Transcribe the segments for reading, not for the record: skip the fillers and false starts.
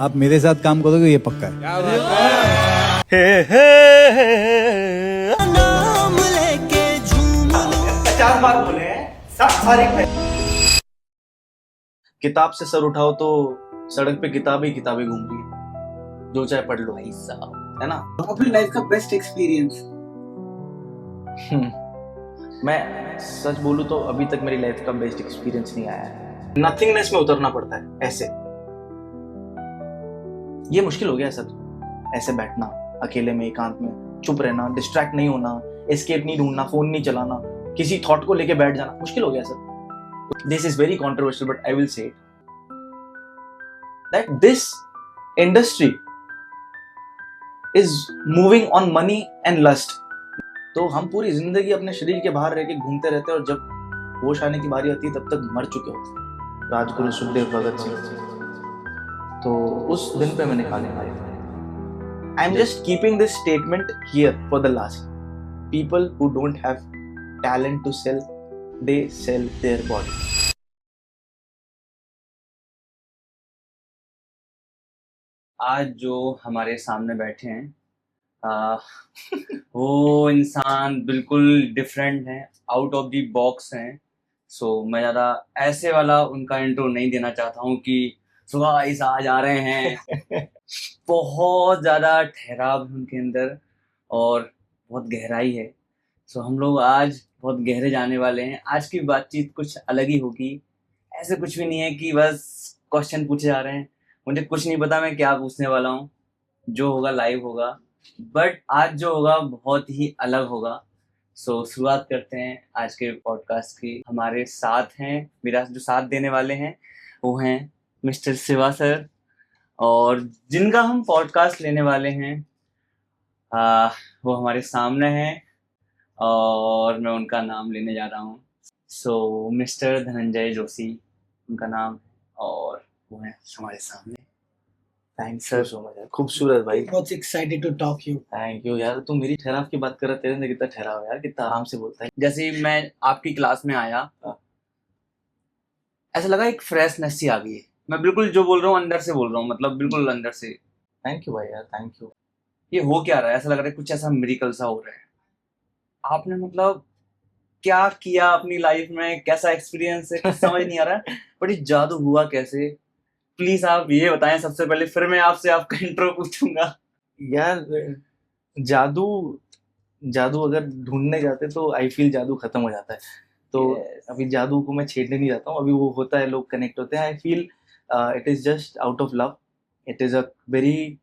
आप मेरे साथ काम करोगे ये पक्का है। नाम लेके झूम लूं। 50 बार बोले हैं, सारी किताब से सर उठाओ तो सड़क पे किताब ही किताबें घूम रही है, जो चाहे पढ़ लो भाई साहब, है ना। अपनी लाइफ का बेस्ट एक्सपीरियंस। मैं सच बोलूं तो अभी तक मेरी लाइफ का बेस्ट एक्सपीरियंस नहीं आया है। नथिंगनेस में उतरना पड़ता है ऐसे, ये मुश्किल हो गया है सर। ऐसे बैठना अकेले में, एकांत में, चुप रहना, डिस्ट्रैक्ट नहीं होना, एस्केप नहीं ढूंढना, फोन नहीं चलाना, किसी थॉट को लेके बैठ जाना मुश्किल हो गया sir. This is very controversial but I will say that this industry is moving on money and lust. तो हम पूरी जिंदगी अपने शरीर के बाहर रह के घूमते रहते हैं और जब होश आने की बारी आती है तब तक मर चुके होते हैं। राजगुरु सुखदेव भगत सिंह, तो उस दिन पे मैंने खाने खाया था। I am just keeping this statement here for the last. People who don't have talent to sell, they sell their body. आज जो हमारे सामने बैठे हैं वो इंसान बिल्कुल डिफरेंट है, आउट ऑफ द बॉक्स हैं। सो मैं ज़्यादा ऐसे वाला उनका इंट्रो नहीं देना चाहता हूँ कि सुबह इस आज आ रहे हैं। बहुत ज़्यादा ठहराव है उनके अंदर और बहुत गहराई है। सो हम लोग आज बहुत गहरे जाने वाले हैं। आज की बातचीत कुछ अलग ही होगी। ऐसे कुछ भी नहीं है कि बस क्वेश्चन पूछे जा रहे हैं। मुझे कुछ नहीं पता मैं क्या पूछने वाला हूँ, जो होगा लाइव होगा, बट आज जो होगा बहुत ही अलग होगा। सो शुरुआत करते हैं आज के पॉडकास्ट की। हमारे साथ हैं, मेरा जो साथ देने वाले हैं वो हैं मिस्टर शिवा सर, और जिनका हम पॉडकास्ट लेने वाले हैं वो हमारे सामने हैं और मैं उनका नाम लेने जा रहा हूँ। सो मिस्टर धनंजय जोशी उनका नाम है और वो है हमारे सामने। थैंक यू सो मच, खूबसूरत भाई। बहुत excited to talk you. Thank you यार, तू मेरी ठहराव की बात कर रहा है, तेरे अंदर कितना ठहराव है यार, कितना आराम से बोलता है। जैसे ही मैं आपकी क्लास में आया ऐसा लगा एक फ्रेशनेस सी आ गई है। मैं बिल्कुल जो बोल रहा हूँ अंदर से बोल रहा हूँ, मतलब बिल्कुल अंदर से। थैंक यू भाई यार, थैंक यू। ये हो क्या रहा है, ऐसा लग रहा है कुछ ऐसा मिरेकल सा हो रहा है। आपने मतलब क्या किया अपनी लाइफ में, कैसा एक्सपीरियंस है, कुछ समझ नहीं आ रहा है। बट ये जादू हुआ कैसे, प्लीज आप ये बताएं सबसे पहले, फिर मैं आपसे आपका इंट्रो पूछूंगा। यार जादू जादू अगर ढूंढने जाते तो आई फील जादू खत्म हो जाता है। तो अभी जादू को मैं छेड़ने नहीं जाता हूँ, अभी वो होता है, लोग कनेक्ट होते हैं। I feel it is just out of love. It is a very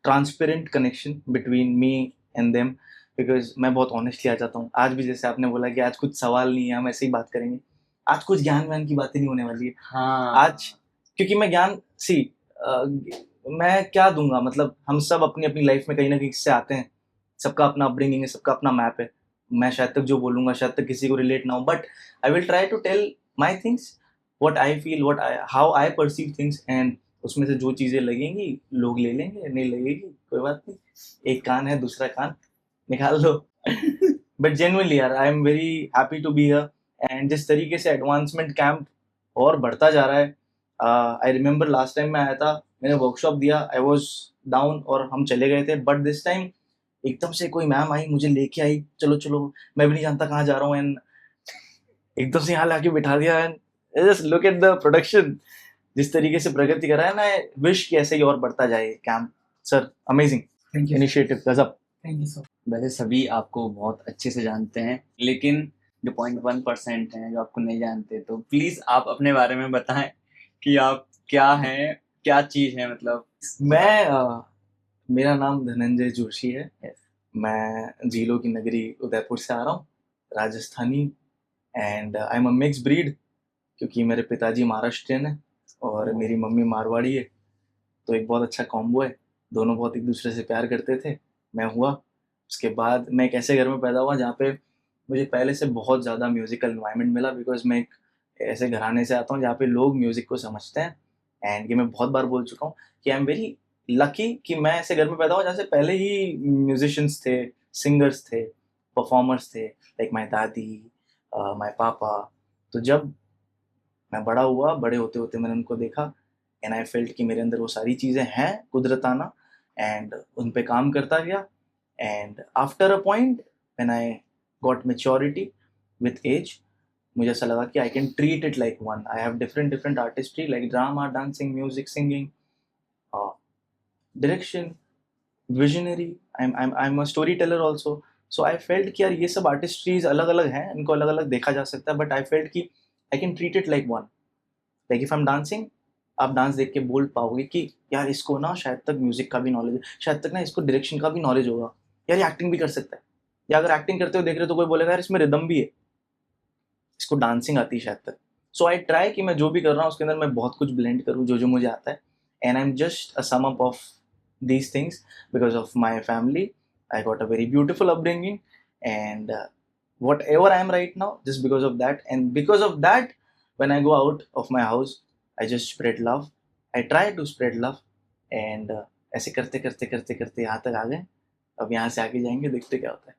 transparent connection between me and them, because मैं बहुत ऑनेस्टली आ जाता हूँ। आज भी जैसे आपने बोला कि आज कुछ सवाल नहीं है, हम ऐसे ही बात करेंगे, आज कुछ ज्ञान व्यान की बातें नहीं होने वाली है हाँ आज, क्योंकि मैं ज्ञान मैं क्या दूंगा, मतलब हम सब अपनी अपनी लाइफ में कहीं ना कहीं से आते हैं, सबका अपना अपब्रिंगिंग है, सबका अपना मैप है। मैं शायद तक जो बोलूंगा शायद तक किसी को रिलेट ना हो, but I will try to tell my things, what I feel, what I, how I perceive things, and उसमें से जो चीजें लगेंगी लोग ले लेंगे, नहीं लगेगी कोई बात नहीं, एक कान है दूसरा कान निकाल लो। बट जेन्युइनली यार, I am very happy to be here. And जिस तरीके से एडवांसमेंट कैंप और बढ़ता जा रहा है, आई रिमेम्बर लास्ट टाइम मैं आया था, मैंने वर्कशॉप दिया, आई वॉज डाउन और हम चले गए थे, बट दिस टाइम एकदम से कोई मैम आई, मुझे लेके आई, चलो चलो, मैं भी नहीं जानता कहाँ जा रहा हूँ, एंड एकदम से यहाँ लाके बिठा दिया। And just look at the production, जिस तरीके से प्रगति कर रहा है ना, विश कि ऐसे ही और बढ़ता जाए camp. Sir amazing thank you. Initiative, गजब। Thank you so. वैसे सभी आपको बहुत अच्छे से जानते हैं, लेकिन जो 0.1% हैं जो आपको नहीं जानते, तो प्लीज आप अपने बारे में बताएं कि आप क्या हैं, क्या चीज है मतलब। मैं मेरा नाम धनंजय जोशी है। मैं झीलों की नगरी उदयपुर से आ रहा हूँ, Rajasthani, and I am a mix breed, क्योंकि मेरे पिताजी महाराष्ट्रियन है और मेरी मम्मी मारवाड़ी है, तो एक बहुत अच्छा कॉम्बो है। दोनों बहुत एक दूसरे से प्यार करते थे। मैं हुआ, उसके बाद मैं एक ऐसे घर में पैदा हुआ जहाँ पे मुझे पहले से बहुत ज़्यादा म्यूज़िकल इन्वायरमेंट मिला, बिकॉज मैं एक ऐसे घराने से आता हूँ जहाँ पे लोग म्यूज़िक को समझते हैं। एंड ये मैं बहुत बार बोल चुका हूँ कि आई एम वेरी लकी कि मैं ऐसे घर में पैदा हुआ जहाँ से पहले ही म्यूजिशियंस थे, सिंगर्स थे, परफॉर्मर्स थे, लाइक माई दादी, माई पापा। तो जब मैं बड़ा हुआ, बड़े होते होते मैंने उनको देखा एंड आई फेल्ट कि मेरे अंदर वो सारी चीज़ें हैं कुदरताना, एंड उन पे काम करता गया. And after a point when I got maturity with age, मुझे ऐसा लगा कि I can treat it like one. I have different different artistry like drama, dancing, music, singing, direction, visionary. I am a story teller also. So I felt कि यार ये सब आर्टिस्ट्रीज अलग अलग हैं, इनको अलग अलग देखा जा सकता है, बट आई फेल्ट कि I can treat it like one. Like if I am dancing, आप डांस देख के बोल पाओगे कि यार इसको ना शायद तक म्यूजिक का भी नॉलेज है, शायद तक ना इसको डायरेक्शन का भी नॉलेज होगा, यार ये एक्टिंग भी कर सकता है. या अगर एक्टिंग करते हुए देख रहे हो तो कोई बोलेगा यार इसमें रिदम भी है, इसको डांसिंग आती है शायद तक. सो आई ट्राई कि मैं जो भी कर रहा हूँ उसके अंदर मैं बहुत कुछ ब्लेंड करूँ जो जो मुझे आता है. And I am just a sum up of these things because of my family. I got a very beautiful upbringing, and whatever I am right now, just because of that. And because of that, when I go out of my house, I just spread love. I try to spread love, and ऐसे करते करते करते करते यहाँ तक आ गए. अब यहाँ से आगे जाएंगे, देखते क्या होता है.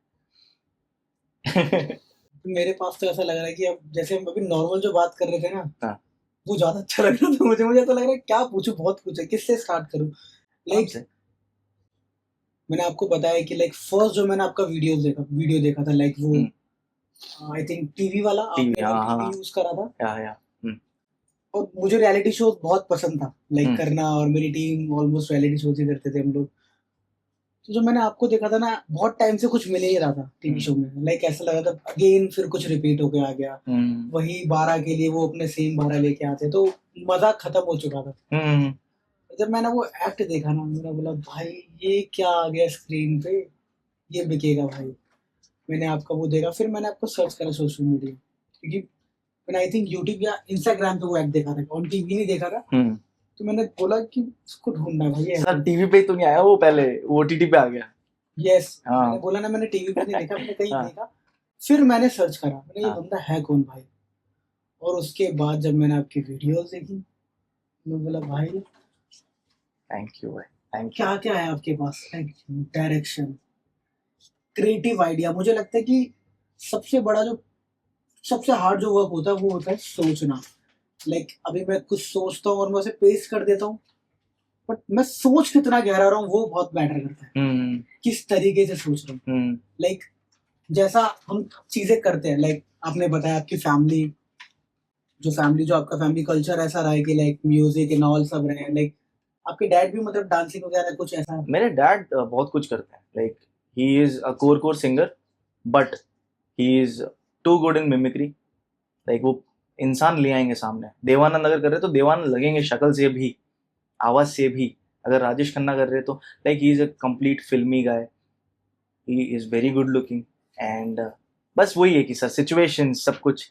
मेरे पास तो ऐसा लग रहा है कि अब जैसे हम अभी नॉर्मल जो बात कर रहे थे ना, हाँ. वो ज्यादा अच्छा लग रहा था मुझे ऐसा लग रहा है क्या पूछूं, बहुत कुछ है, किससे स्टार्ट करूं. लाइक आपसे. मैंने आपको बताया कि लाइक फर्स्ट जो मैंने आपका वीडियो देखा था, लाइक वो आई थिंक टीवी वाला, TV, आपने हाँ, हाँ. टीवी यूज करा था. या और मुझे रियलिटी शो बहुत पसंद था, लाइक हम्म. करना, और मेरी टीम ऑलमोस्ट रियलिटी शोज ही करते थे हम लोग. तो जो मैंने आपको देखा था ना, बहुत टाइम से कुछ मिल ही नहीं रहा था टीवी शो में. लाइक ऐसा लगा था अगेन फिर कुछ रिपीट होके आ गया, वही 12 के लिए वो अपने सेम 12 लेके आते, तो मजा खत्म हो चुका था. जब मैंने वो एक्ट देखा ना, मैंने बोला भाई ये क्या आ गया स्क्रीन पे, ये बिकेगा भाई. मैंने आपका वो देखा, फिर मैंने आपको सर्च करा सोशल मीडिया, क्योंकि मैंने आई थिंक यूट्यूब या इंस्टाग्राम पे वो एक्ट देखा था, ऑन टीवी नहीं देखा था. तो मैंने बोला कि उसको ढूंढना है भाई. सर टीवी पे तो नहीं आया वो, पहले OTT पे आ गया. यस, हाँ. मैंने बोला ना, मैंने टीवी पे नहीं देखा, मैंने कहीं हाँ. देखा. फिर मैंने सर्च करा, मैंने ये हाँ. बंदा है कौन भाई. और उसके बाद जब मैंने आपकी वीडियोस देखी, मैं बोला भाई थैंक यू भाई, थैंक यू. क्या क्या है आपके पास, लाइक डायरेक्शन, क्रिएटिव आइडिया. मुझे लगता है कि सबसे बड़ा जो सबसे हार्ड जो वर्क होता है वो होता है सोचना. लाइक अभी मैं कुछ सोचता हूँ और मैं उसे पेस्ट कर देता हूँ, बट मैं सोच कितना गहरा रहा हूँ वो बहुत मैटर करता है. किस तरीके से सोच रहा हूँ. लाइक जैसा हम चीजें करते हैं, लाइक आपने बताया आपकी फैमिली जो आपका फैमिली कल्चर ऐसा रहा है कि लाइक म्यूजिक एंड ऑल सब रहे हैं. लाइक आपके डैड भी मतलब डांसिंग वगैरह कुछ ऐसा? मेरे डैड बहुत कुछ करते हैं. Like he is a core singer, but he is too good in mimicry. Like वो इंसान ले आएंगे सामने. देवानंद अगर कर रहे तो देवानंद लगेंगे, शक्ल से भी, आवाज से भी. अगर राजेश खन्ना कर रहे तो like he is a complete filmy guy. He is very good looking. And बस वही है कि सर सिचुएशन सब कुछ,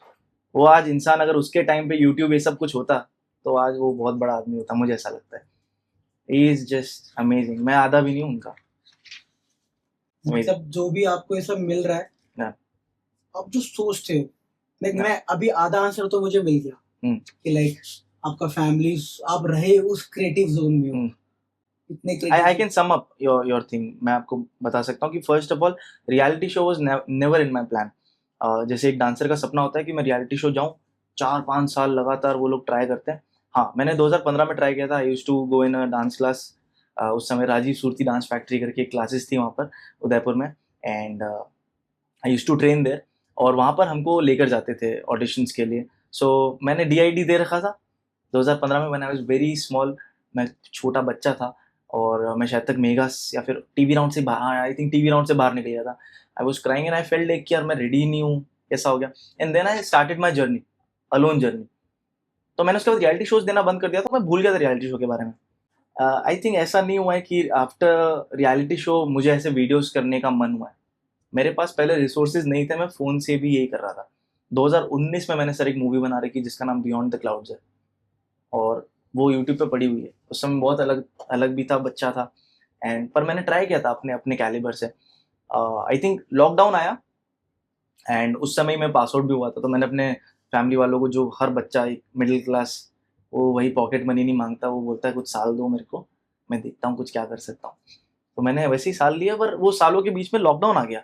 वो आज इंसान अगर उसके टाइम पे यूट्यूब ये सब कुछ होता तो आज वो बहुत बड़ा आदमी होता, मुझे ऐसा लगता है. He is just amazing. मैं आधा भी नहीं हूँ उनका. मतलब जो भी आपको ये सब मिल रहा है, Yeah. आप जो सोचते हो, लाइक Yeah. मैं अभी आधा आंसर तो मुझे मिल गया कि लाइक आपका फैमिली, आप रहे उस क्रिएटिव जोन में हो. इतने I creative. can sum up your thing. मैं आपको बता सकता हूँ कि first of all reality show was never in my plan. जैसे एक डांसर का सपना होता है कि मैं रियलिटी शो जाऊँ, 4-5 साल लगातार वो लोग ट्राई करते हैं. हाँ, मैंने 2015 में ट्राई किया था. I used to go in a dance class. उस समय राजीव सूरती डांस फैक्ट्री करके क्लासेस थी वहाँ पर उदयपुर में, and I used to train there. और वहाँ पर हमको लेकर जाते थे ऑडिशंस के लिए. सो मैंने DID दे रखा था 2015 में. When I was very small, मैं छोटा बच्चा था, और मैं शायद तक मेगास या फिर टीवी राउंड से बाहर, आई थिंक टीवी राउंड से बाहर निकल गया था. I was crying and I felt like कि यार मैं रेडी नहीं हूँ, कैसा हो गया. And then I started my journey, alone journey. तो मैंने उसके बाद रियलिटी शोज देना बंद कर दिया था. मैं भूल गया था रियलिटी शो के बारे में. आई थिंक ऐसा नहीं हुआ है कि आफ्टर रियलिटी शो मुझे ऐसे वीडियोस करने का मन हुआ है. मेरे पास पहले रिसोर्सेज नहीं थे, मैं फ़ोन से भी यही कर रहा था. 2019 में मैंने सर एक मूवी बना रखी जिसका नाम बियॉन्ड द क्लाउड्स है, और वो यूट्यूब पे पड़ी हुई है. उस समय बहुत अलग भी था, बच्चा था, एंड पर मैंने ट्राई किया था अपने कैलिबर से. आई थिंक लॉकडाउन आया, एंड उस समय मैं पास आउट भी हुआ था. तो मैंने अपने फैमिली वालों को, जो हर बच्चा एक मिडिल क्लास, वो वही पॉकेट मनी नहीं मांगता, वो बोलता है कुछ साल दो मेरे को, मैं देखता हूँ कुछ क्या कर सकता हूँ. तो मैंने वैसे ही साल लिया, पर वो सालों के बीच में लॉकडाउन आ गया,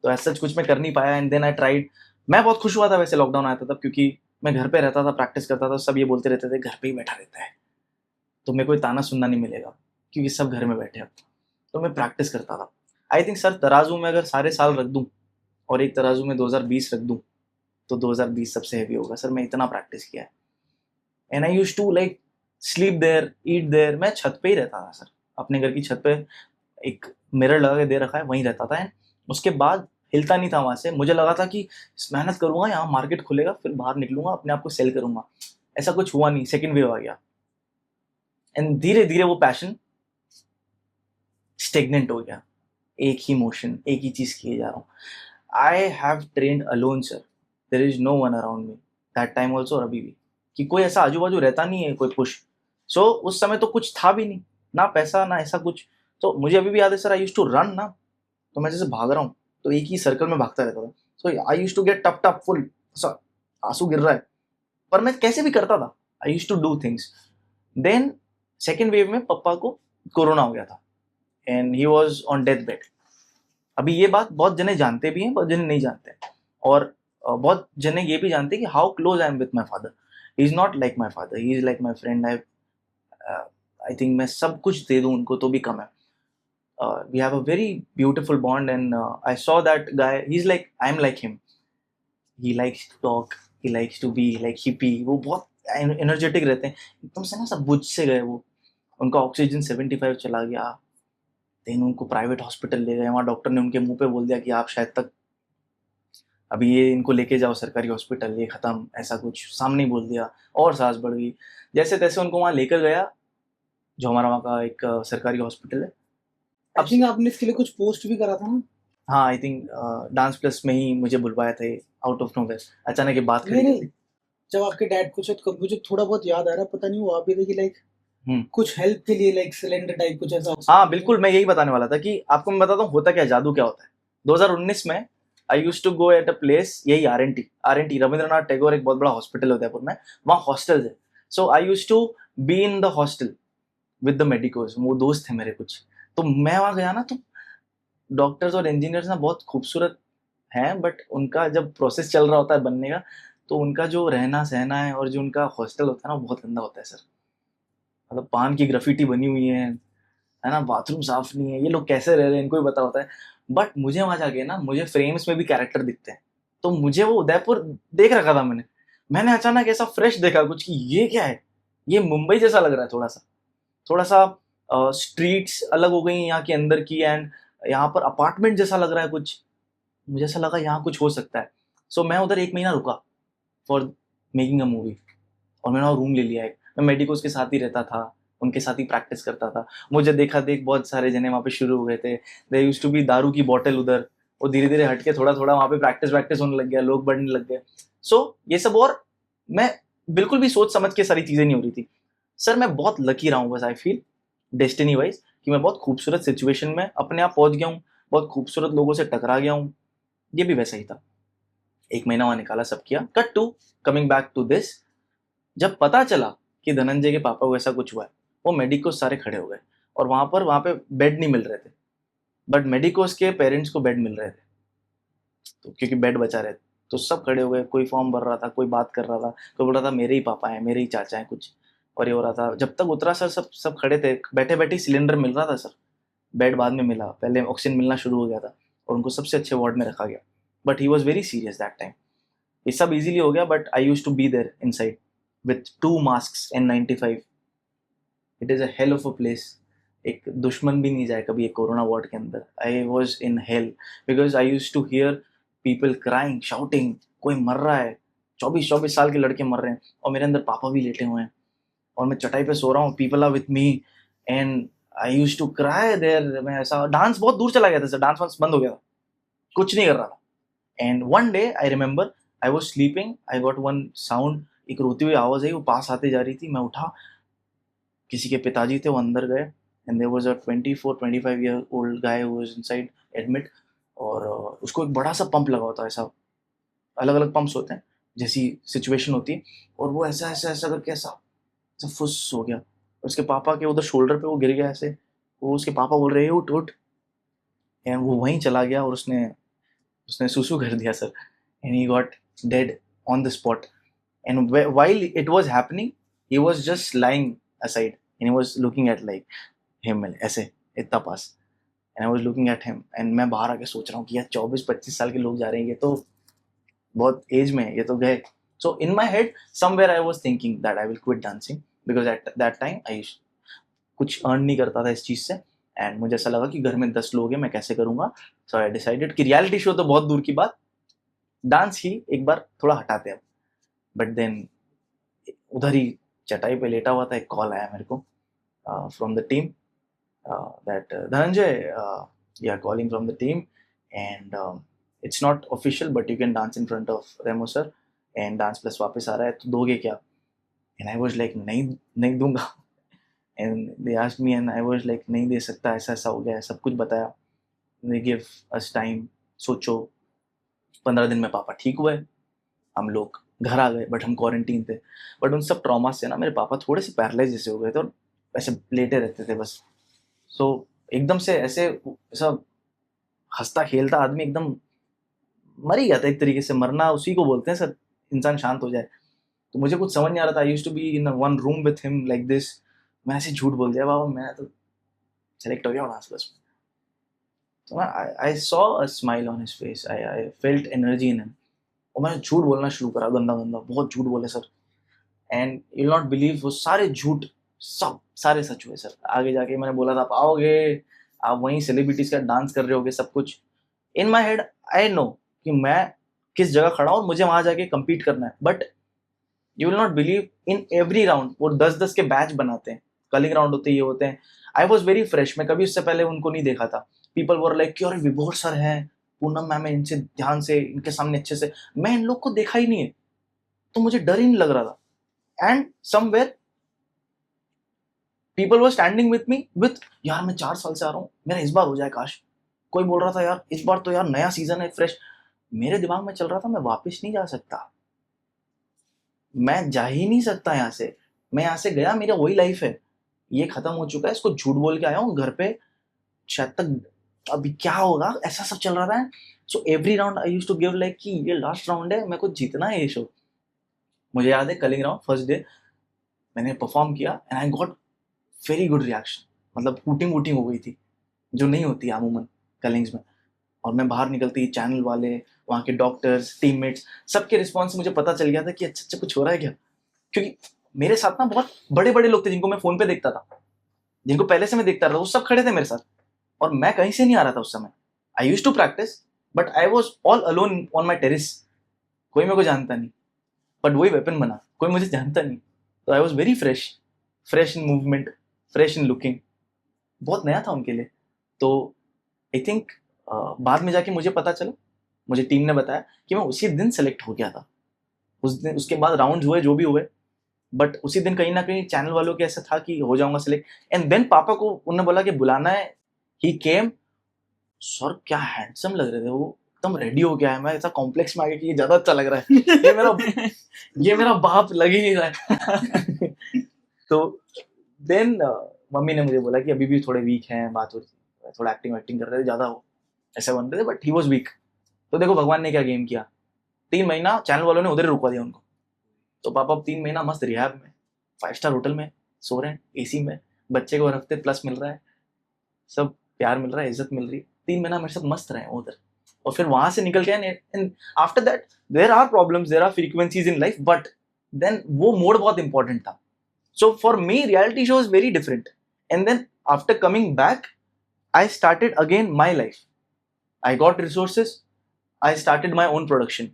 तो ऐसा कुछ मैं कर नहीं पाया. And then I tried. मैं बहुत खुश हुआ था वैसे लॉकडाउन आया था तब, क्योंकि मैं घर पे रहता था, प्रैक्टिस करता था. सब ये बोलते रहते थे घर पे ही बैठा रहता है, तो मेरे को ये ताना सुनना नहीं मिलेगा क्योंकि सब घर में बैठे हैं। तो मैं प्रैक्टिस करता था। आई थिंक सर तराजू में अगर सारे साल रख दूं और एक तराजू में 2020 रख दूं तो 2020 सबसे हैवी होगा सर। मैं इतना प्रैक्टिस किया है। And I use to like sleep there, eat there. मैं छत पे ही रहता था सर, अपने घर की छत पे एक मिरर लगा के दे रखा है, वहीं रहता था। एंड उसके बाद हिलता नहीं था वहां से। मुझे लगा था कि मेहनत करूंगा, यहाँ मार्केट खुलेगा, फिर बाहर निकलूंगा, अपने आप को सेल करूंगा। ऐसा कुछ हुआ नहीं, सेकेंड वेव आ गया एंड धीरे धीरे वो पैशन स्टेगनेंट हो गया। एक ही मोशन, एक ही चीज किए जा रहा हूँ। I have trained alone sir, there is no one around me that time also, और अभी भी, कि कोई ऐसा आजू बाजू रहता नहीं है कोई पुश। सो उस समय तो कुछ था भी नहीं, ना पैसा ना ऐसा कुछ। तो मुझे अभी भी याद है sir, I use to run ना, तो मैं जैसे भाग रहा हूँ तो एक ही सर्कल में भागता रहता था। So I use to get टप टप फुल, आंसू गिर रहा है, पर मैं कैसे भी करता था। I use to do things. Then second wave में पप्पा को कोरोना हो गया था and he was on death bed. अभी ये बात बहुत जने जानते भी हैं, बहुत जने नहीं जानते, और बहुत जने ये भी जानते हैं कि how close I am with my father. He is not like my father, he is like my friend. I think मैं सब कुछ दे दूं उनको तो भी कम है। We have a very beautiful bond and I saw that guy, he is like, I am like him. He likes to talk, he likes to be like hippie. वो बहुत एनर्जेटिक रहते हैं, एकदम से ना सब बुझ से गए वो। उनका ऑक्सीजन 75 चला गया। देन उनको प्राइवेट हॉस्पिटल ले गए, वहाँ डॉक्टर ने उनके मुंह पे बोल दिया कि आप शायद तक अभी ये इनको लेके जाओ सरकारी हॉस्पिटल, ये खत्म, ऐसा कुछ सामने ही बोल दिया। और सांस बढ़ गई। जैसे तैसे उनको वहाँ लेकर गया, जो हमारा वहाँ का एक सरकारी हॉस्पिटल है। आई थिंक आपने इसके लिए कुछ पोस्ट भी करा था ना? हाँ, आई थिंक डांस प्लस में ही मुझे बुलवाया था, आउट ऑफ नोवेयर अचानक ये बात नहीं करी। नहीं, जब आपके डैड को शायद मुझे थोड़ा बहुत याद आ रहा है, पता नहीं वो आप ही थे कि लाइक कुछ हेल्प के लिए लाइक सिलेंडर टाइप कुछ ऐसा। हाँ बिल्कुल, मैं यही बताने वाला था कि आपको मैं बताता हूँ होता क्या, जादू क्या होता है। 2019 में I use to go at a place, यही आर.एन.टी. रविंद्रनाथ टैगोर, एक बहुत बड़ा हॉस्पिटल है उदयपुर में, वहाँ हॉस्टल है। So I use to be in the hostel with the medicos. वो दोस्त थे मेरे कुछ, तो मैं वहाँ गया ना, तो डॉक्टर्स और इंजीनियर्स ना बहुत खूबसूरत हैं, बट उनका जब प्रोसेस चल रहा होता है बनने का, तो उनका जो रहना सहना है और जो उनका हॉस्टल होता है ना, बहुत गंदा होता है सर। मतलब पान की ग्राफिटी बनी हुई है ना, बाथरूम साफ नहीं है, ये लोग कैसे रह रहे हैं इनको ही पता होता है। बट मुझे वहां जाके ना, मुझे फ्रेम्स में भी कैरेक्टर दिखते हैं, तो मुझे वो उदयपुर देख रखा था मैंने अचानक ऐसा फ्रेश देखा कुछ कि ये क्या है, ये मुंबई जैसा लग रहा है। थोड़ा सा स्ट्रीट्स अलग हो गई यहाँ के अंदर की, एंड यहाँ पर अपार्टमेंट जैसा लग रहा है कुछ। मुझे ऐसा लगा यहाँ कुछ हो सकता है। सो मैं उधर 1 महीना रुका फॉर मेकिंग अ मूवी, और मैंने रूम ले लिया एक। मैं मेडिकोज के साथ ही रहता था, उनके साथ ही प्रैक्टिस करता था। मुझे देखा देख बहुत सारे जने वहाँ पे शुरू हो गए थे। दे यूज्ड टू बी दारू की बॉटल उधर, वो धीरे धीरे हट के थोड़ा थोड़ा वहाँ पे प्रैक्टिस होने लग गया, लोग बढ़ने लग गए। सो ये सब, और मैं बिल्कुल भी सोच समझ के सारी चीज़ें नहीं हो रही थी सर। मैं बहुत लकी रहा हूँ बस, आई फील डेस्टिनी वाइज, कि मैं बहुत खूबसूरत सिचुएशन में अपने आप पहुँच गया हूँ, बहुत खूबसूरत लोगों से टकरा गया हूँ। ये भी वैसा ही था। 1 महीना वहाँ निकाला, सब किया। Cut to coming back to this, जब पता चला कि धनंजय के पापा को ऐसा कुछ हुआ है, वो मेडिकोस सारे खड़े हो गए, और वहाँ पे बेड नहीं मिल रहे थे, बट मेडिकोस के पेरेंट्स को बेड मिल रहे थे, तो क्योंकि बेड बचा रहे थे, तो सब खड़े हो गए। कोई फॉर्म भर रहा था, कोई बात कर रहा था, कोई बोल रहा था मेरे ही पापा हैं, मेरे ही चाचा हैं कुछ, और ये हो रहा था। जब तक उतरा सर, सब खड़े थे, बैठे बैठे सिलेंडर मिल रहा था सर। बेड बाद में मिला, पहले ऑक्सीजन मिलना शुरू हो गया था, और उनको सबसे अच्छे वार्ड में रखा गया। But he was very serious that time. ये सब इजीली हो गया, but I use to be there inside with 2 masks N95. It is a hell of a place. एक दुश्मन भी नहीं जाए कभी एक कोरोना वार्ड के अंदर। I was in hell because I used to hear people crying, shouting, कोई मर रहा है, 24 साल के लड़के मर रहे हैं, और मेरे अंदर पापा भी लेटे हुए हैं, और मैं चटाई पे सो रहा हूँ, people are with me and I used to cry there। मैं ऐसा, डांस बहुत दूर चला गया था सर, डांस बंद हो गया था, कुछ नहीं कर रहा था। And one day I remember I was sleeping, I got one sound, एक रोती हुई आवाज़ आई, वो पास आते जा रही थी। मैं उठा, किसी के पिताजी थे, वो अंदर गए, and there was a 24-25 year old guy who was inside admit, और उसको एक बड़ा सा पंप लगा होता है, ऐसा अलग अलग पंप्स होते हैं जैसी सिचुएशन होती है, और वो ऐसा करके ऐसा फुस हो गया। उसके पापा के उधर शोल्डर पे वो गिर गया ऐसे, वो उसके पापा बोल रहे हैं उठ, एंड वो वहीं चला गया, और उसने सुसु कर दिया sir, and he got dead on the spot. And while it was happening, he was just lying aside and he was looking at like him ऐसे इतना पास, and I was looking at him, and मैं बाहर आके सोच रहा हूँ कि यार 24-25 साल के लोग जा रहे हैं, ये तो बहुत एज में है, ये तो गए. So in my head somewhere I was thinking that I will quit dancing because at that time I कुछ earn नहीं करता था इस चीज़ से, and मुझे ऐसा लगा कि घर में 10 लोग हैं, मैं कैसे करूँगा. So I decided कि रियलिटी शो तो बहुत दूर की बात, डांस ही एक बार थोड़ा हटाते हैं. बट देन उधर ही चटाई पे लेटा हुआ था, एक कॉल आया मेरे को from the team that Dhananjay you are calling from the team and it's not official but you can dance in front of Remo sir and dance plus वापस आ रहा है, तो दोगे क्या? एंड आई वाज लाइक नहीं दूंगा. And they asked me and I was like नहीं दे सकता, ऐसा ऐसा हो गया है, सब कुछ बताया. दे गिव अस टाइम, सोचो. 15 दिन में पापा ठीक हुए, हम लोग घर आ गए, बट हम क्वारंटीन थे. बट उन सब ट्रॉमा से ना मेरे पापा थोड़े से पैरालाइज जैसे हो गए थे और ऐसे लेटे रहते थे बस. सो एकदम से ऐसे ऐसा हंसता खेलता आदमी एकदम मर ही गया था एक तरीके से. मरना उसी को बोलते हैं सर, इंसान शांत हो जाए. तो मुझे कुछ समझ नहीं आ रहा था. I used to be in one room with him like this. मैं ऐसे झूठ बोल दिया, बाबा मैं तो सेलेक्ट हो गया डांस प्लस में. So I saw a smile on his face. I felt energy in him. और मैं झूठ बोलना शुरू करा, गंदा बहुत झूठ बोले sir. And you will not believe, वो सारे झूठ सब सारे सच हुए सर. आगे जाके मैंने बोला था आप आओगे, आप वहीं सेलिब्रिटीज का डांस कर रहे होगे, सब कुछ. इन माई हेड आई नो कि मैं किस जगह खड़ा हूँ और मुझे वहां जाके compete करना है. But you will not believe, in every round वो 10-10 के बैच बनाते हैं, कलिंग राउंड होते ये होते हैं. आई वॉज वेरी फ्रेश, मैं कभी उससे पहले उनको नहीं देखा था. पीपल वर लाइक कि अरे विभोर सर हैं, पूनम मैम है, इनसे ध्यान से इनके सामने अच्छे से. मैं इन लोग को देखा ही नहीं है, तो मुझे डर ही नहीं लग रहा था. And somewhere people were standing with me with यार मैं 4 साल से आ रहा हूँ, मेरा इस बार हो जाए काश. कोई बोल रहा था यार इस बार तो यार नया सीजन है फ्रेश. मेरे दिमाग में चल रहा था मैं वापस नहीं जा सकता, मैं जा ही नहीं सकता यहाँ से. मैं यहाँ से गया, मेरा वही लाइफ है, ये खत्म हो चुका है. इसको झूठ बोल के आया हूँ घर पे, शायद तक अभी क्या होगा, ऐसा सब चल रहा है. So every round I used to give like कि ये लास्ट राउंड है, मेरे को जीतना है ये शो. मुझे याद है कलिंग राउंड फर्स्ट डे मैंने परफॉर्म किया and I got very good reaction. मतलब हूटिंग हो गई थी, जो नहीं होती अमूमन कलिंग्स में. और मैं बाहर निकलती, चैनल वाले, वहाँ के डॉक्टर्स, टीममेट्स, सबके रिस्पॉन्स से मुझे पता चल गया था कि अच्छा कुछ हो रहा है क्या. क्योंकि मेरे साथ ना बहुत बड़े बड़े लोग थे जिनको मैं फोन पे देखता था, जिनको पहले से मैं देखता रहा, वो सब खड़े थे मेरे साथ और मैं कहीं से नहीं आ रहा था उस समय. I used to practice but I was all alone on my terrace. कोई मेरे को जानता नहीं, बट वही वेपन बना, कोई मुझे जानता नहीं. तो I was very fresh in movement, fresh in looking. बहुत नया था उनके लिए. तो आई थिंक बाद में जाके मुझे पता चला, मुझे टीम ने बताया कि मैं उसी दिन सेलेक्ट हो गया था. उस दिन उसके बाद राउंड्स हुए जो भी हुए, बट उसी दिन कहीं ना कहीं चैनल वालों के ऐसा था कि हो जाऊंगा सेलेक्ट. एंड देन पापा को उन्होंने बोला कि बुलाना है. ही केम. सर क्या हैंडसम लग रहे थे वो, एकदम रेडी हो गया है. मैं ऐसा कॉम्प्लेक्स में आ गया कि ये ज्यादा अच्छा लग रहा है, ये मेरा बाप लग ही नहीं रहा है. तो देन मम्मी ने मुझे बोला कि अभी भी थोड़े वीक हैं, बात हो थोड़ा एक्टिंग कर रहे थे, ज्यादा हो ऐसे बन रहे थे, बट ही वॉज वीक. तो देखो भगवान ने क्या गेम किया, 3 महीना चैनल वालों ने उधर रुकवा दिया उनको. तो पापा 3 महीना मस्त रिहैब में, 5 स्टार होटल में सो रहे हैं, एसी में. बच्चे को हर हफ्ते प्लस मिल रहा है, सब प्यार मिल रहा है, इज्जत मिल रही है. 3 महीना मेरे साथ मस्त रहे उधर. और फिर वहां से निकल के after that there are problems, there are frequencies in life, but then वो मोड बहुत इंपॉर्टेंट था. So for me reality show is very different. And then after coming back I started again my life. I got resources. I started my own production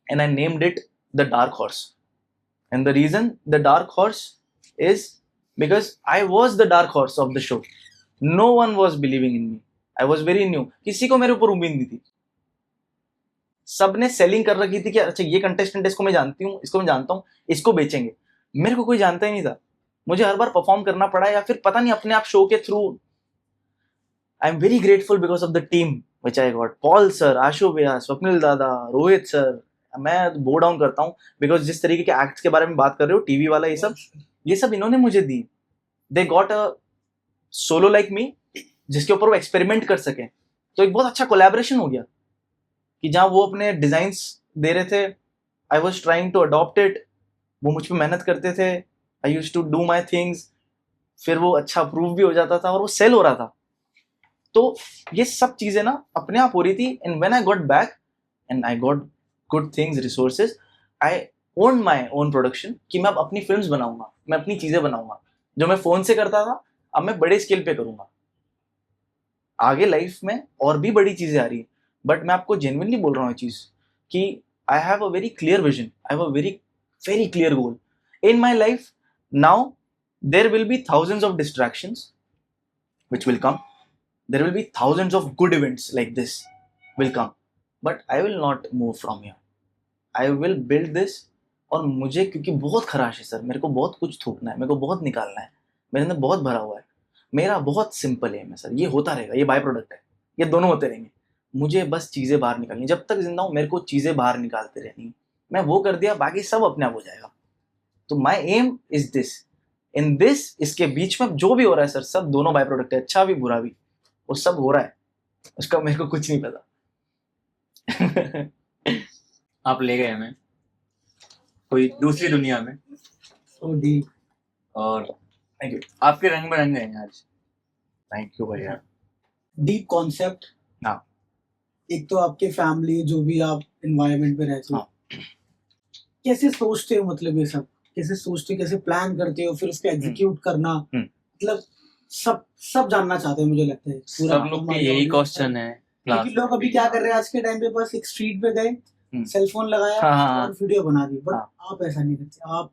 and I named it The Dark Horse. And the reason The Dark Horse is because I was the dark horse of the show. No one was believing in me. I was very new. किसी को मेरे ऊपर उम्मीद नहीं थी. सबने selling कर रखी थी कि अच्छा ये कंटेस्टेंट, इसको मैं जानती हूँ, इसको मैं जानता हूँ, इसको बेचेंगे. मेरे को कोई जानता ही नहीं था. मुझे हर बार परफॉर्म करना पड़ा या फिर पता नहीं अपने आप शो के through. I'm very grateful because of the team which I got. Paul sir, Ashu भैया, स्वप्निल दादा, रोहित सर. मैं बो डाउन करता हूँ बिकॉज जिस तरीके के एक्ट्स के बारे में बात कर रहे हो, टीवी वाला ये सब इन्होंने मुझे दी. They got a solo like me जिसके ऊपर वो एक्सपेरिमेंट कर सके. तो एक बहुत अच्छा कोलैबोरेशन हो गया कि जहाँ वो अपने डिजाइन्स दे रहे थे, I was trying to adopt it. वो मुझ पर मेहनत करते थे. I used to do my things. फिर वो अच्छा अप्रूव भी हो जाता था और वो सेल हो रहा था। तो ये सब चीजें ना अपने आप हो रही थी। And when I got back and I got good things, resources, I own my own production कि मैं अब अपनी फिल्म्स बनाऊंगा, मैं अपनी चीजें बनाऊंगा। जो मैं फोन से करता था अब मैं बड़े स्केल पे करूंगा। आगे लाइफ में और भी बड़ी चीजें आ रही है, बट मैं आपको जेन्युइनली बोल रहा हूँ ये चीज कि I have a very clear vision, I have a very very clear goal in my life. Now there will be thousands of distractions which will come, there will be thousands of good events like this will come, but I will not move from here, I will build this। और मुझे क्योंकि बहुत खराश है sir, मेरे को बहुत कुछ थूकना है, मेरे को बहुत निकालना है, मेरे अंदर बहुत भरा हुआ है। मेरा बहुत सिंपल एम है सर, ये होता रहेगा, ये बाय प्रोडक्ट है, ये दोनों होते रहेंगे। मुझे बस चीज़ें बाहर निकालनी, जब तक जिंदा हूँ मेरे को चीज़ें बाहर निकालते रहनी। मैं वो कर दिया, बाकी सब अपने आप हो जाएगा। तो my aim is this, in this, इसके बीच में जो भी हो रहा है सर, सब दोनों बाय प्रोडक्ट है, अच्छा भी बुरा भी, वो सब हो रहा है, उसका मेरे को कुछ नहीं पता। आप ले गए हमें कोई दूसरी दुनिया में, So deep. और थैंक यू, आपके रंग में रंग गए हैं आज। थैंक यू भैया। Deep concept. हाँ। एक तो आपके फैमिली, जो भी आप एनवायरनमेंट में रहते हो, हाँ। कैसे सोचते हो, मतलब ये सब कैसे सोचते हो, कैसे प्लान करते हो, फिर उसको एग्जीक्यूट करना, मतलब सब जानना चाहते हैं, मुझे लगता है सब लोग के यही क्वेश्चन है क्लास क्योंकि लोग अभी क्या कर रहे हैं आज के टाइम पे, बस एक स्ट्रीट पे गए, सेलफोन लगाया हाँ। और वीडियो बना दी। बट हाँ। आप ऐसा नहीं करते, आप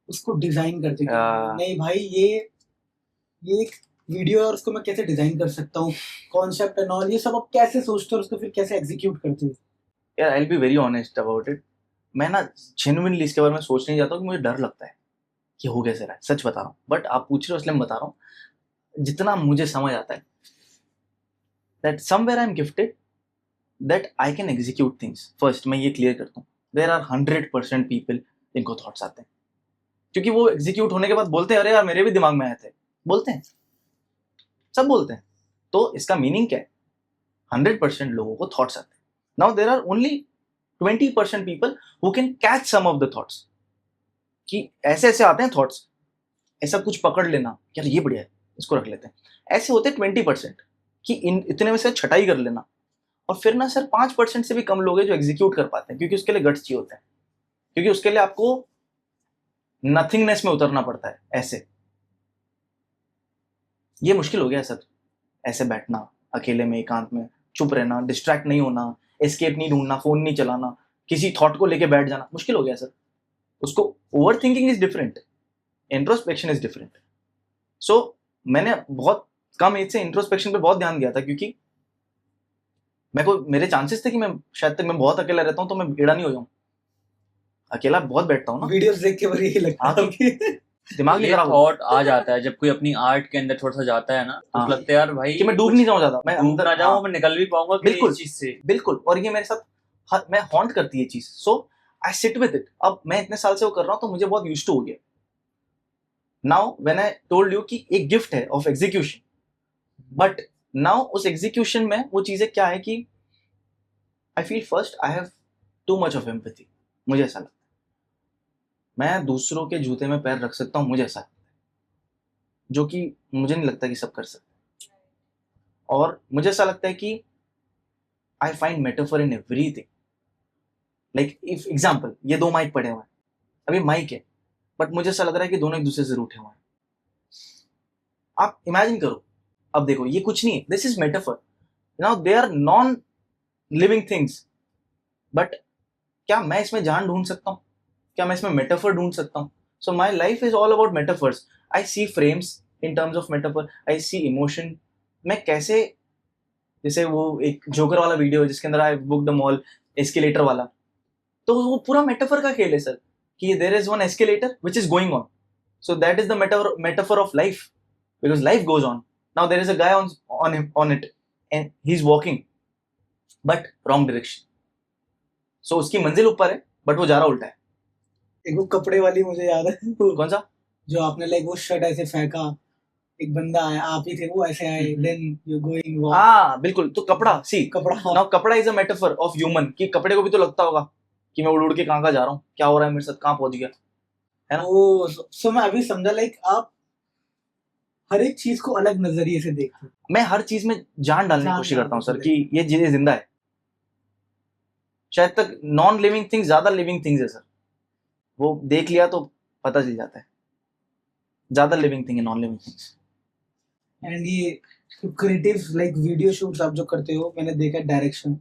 उसको डिजाइन करते हो। हाँ। नहीं भाई, ये एक वीडियो है और उसको मैं कैसे डिजाइन कर सकता हूँ, कॉन्सेप्ट एंड ऑल, ये सब आप कैसे सोचते हो, उसको फिर कैसे एग्जीक्यूट करते हो? यार I will be very honest about it. मैं ना जेन्युइनली इसके बारे में सोच नहीं जाता हूँ कि मुझे डर लगता है कि हो कैसे रहा है, सच बता रहा हूँ। बट आप पूछ रहे हो इसलिए मैं बता रहा हूँ, जितना मुझे समझ आता है that somewhere I am gifted, that I can execute things. First मैं ये क्लियर करता हूँ, देयर आर 100% पीपल जिनको थॉट्स आते हैं, क्योंकि वो एग्जीक्यूट होने के बाद बोलते हैं अरे यार मेरे भी दिमाग में आए थे, बोलते हैं, सब बोलते हैं। तो इसका मीनिंग क्या है? 100% लोगों को थॉट्स आते हैं। Now there are only 20% people who can catch some of the thoughts, कि ऐसे ऐसे आते हैं थॉट्स, ऐसा कुछ पकड़ लेना, यार ये बढ़िया है, इसको रख लेते हैं। ऐसे होते हैं 20% कि इतने में से छटाई कर लेना। और फिर ना सर 5% से भी कम लोग हैं जो एग्जीक्यूट कर पाते हैं, क्योंकि उसके लिए गट्स चाहिए होते हैं, क्योंकि उसके लिए आपको नथिंगनेस में उतरना पड़ता है। ऐसे ये मुश्किल हो गया सर, ऐसे बैठना अकेले में, एकांत में, चुप रहना, डिस्ट्रैक्ट नहीं होना, एस्केप नहीं ढूंढना, फोन नहीं चलाना, किसी थॉट को लेके बैठ जाना, मुश्किल हो गया सर। उसको over thinking is different, introspection is different. So मैंने बहुत कम एज से इंट्रोस्पेक्शन पे बहुत ध्यान दिया था, क्योंकि मेरे चांसेस थे कि मैं शायद तक मैं बहुत अकेला रहता हूँ तो मैं एड़ा नहीं हो जाऊँ, अकेला बहुत बैठता हूँ ना, वीडियोस देख के बड़ी यही लगता है कि दिमाग नहीं ये खराब थॉट आ जाता है जब कोई अपनी आर्ट के अंदर थोड़ा सा जाता है ना, तो हाँ। लगता है यार भाई कि मैं डूब नहीं जाऊँ ज्यादा, मैं डूब अंदर ना जाऊँ, हाँ, मैं निकल भी पाऊंगा बिल्कुल। इस चीज से। बिल्कुल। और ये मेरे साथ मैं हॉन्ट करती है चीज, सो आई सिट विद इट। अब मैं इतने साल से वो कर रहा हूँ तो मुझे बहुत यूज्ड टू हो गया। Now when I told you कि एक गिफ्ट है ऑफ एग्जीक्यूशन, बट नाउ उस एग्जीक्यूशन में वो चीजें क्या है कि I feel first I have too much of empathy. मुझे ऐसा लगता है मैं दूसरों के जूते में पैर रख सकता हूँ, मुझे ऐसा लगता है, जो कि मुझे नहीं लगता कि सब कर सकते। और मुझे ऐसा लगता है कि I find metaphor in everything. Like if example, ये दो माइक पड़े हुए हैं, अभी माइक है बट मुझे ऐसा लग रहा है कि दोनों एक दूसरे से रूठे हुए हैं। आप इमेजिन करो, अब देखो ये कुछ नहीं है, this is metaphor. Now they are non living things, but क्या मैं इसमें जान ढूंढ सकता हूँ? क्या मैं इसमें मेटाफर ढूंढ सकता हूँ? So my life is all about metaphors. I see frames in terms of metaphor, I see emotion. मैं कैसे, जैसे वो एक जोकर वाला वीडियो है जिसके अंदर I book the mall, escalator वाला, तो वो पूरा मेटाफर का खेल है सर, कि there is one escalator which is going on, so that is the metaphor of life, because life goes on. Now there is a guy on it and he is walking but wrong direction, so उसकी मंजिल ऊपर है but वो जा रहा उल्टा है। एक वो कपड़े वाली मुझे याद है, कौन सा? जो आपने लाइक वो शर्ट ऐसे फेंका, एक बंदा आया, आप ही थे, वो ऐसे आए, देन यू गोइंग वॉक। हाँ बिल्कुल। तो कपड़ा, सी कपड़ा, नाउ कपड़ा is a metaphor of human, कि कपड़े को भी तो लगता होगा कि मैं उड़ उड़ के कहाँ जा रहा हूँ, क्या हो रहा है मेरे साथ, कहाँ पहुंच गया, है ना? वो सो मैं अभी समझा, लाइक आप हर एक चीज को अलग नजरिए से देखते हैं। मैं हर चीज में जान डालने की जान कोशिश करता हूँ सर डालने कि ये चीजें जिंदा है। शायद तक नॉन लिविंग थिंग्स ज्यादा लिविंग थिंग्स है सर, वो देख लिया तो पता चल जाता है, ज्यादा लिविंग थिंग है नॉन लिविंग थिंग्स। एंड ये क्रिएटिव लाइक वीडियो शूट्स आप जो करते हो, मैंने देखा डायरेक्शन,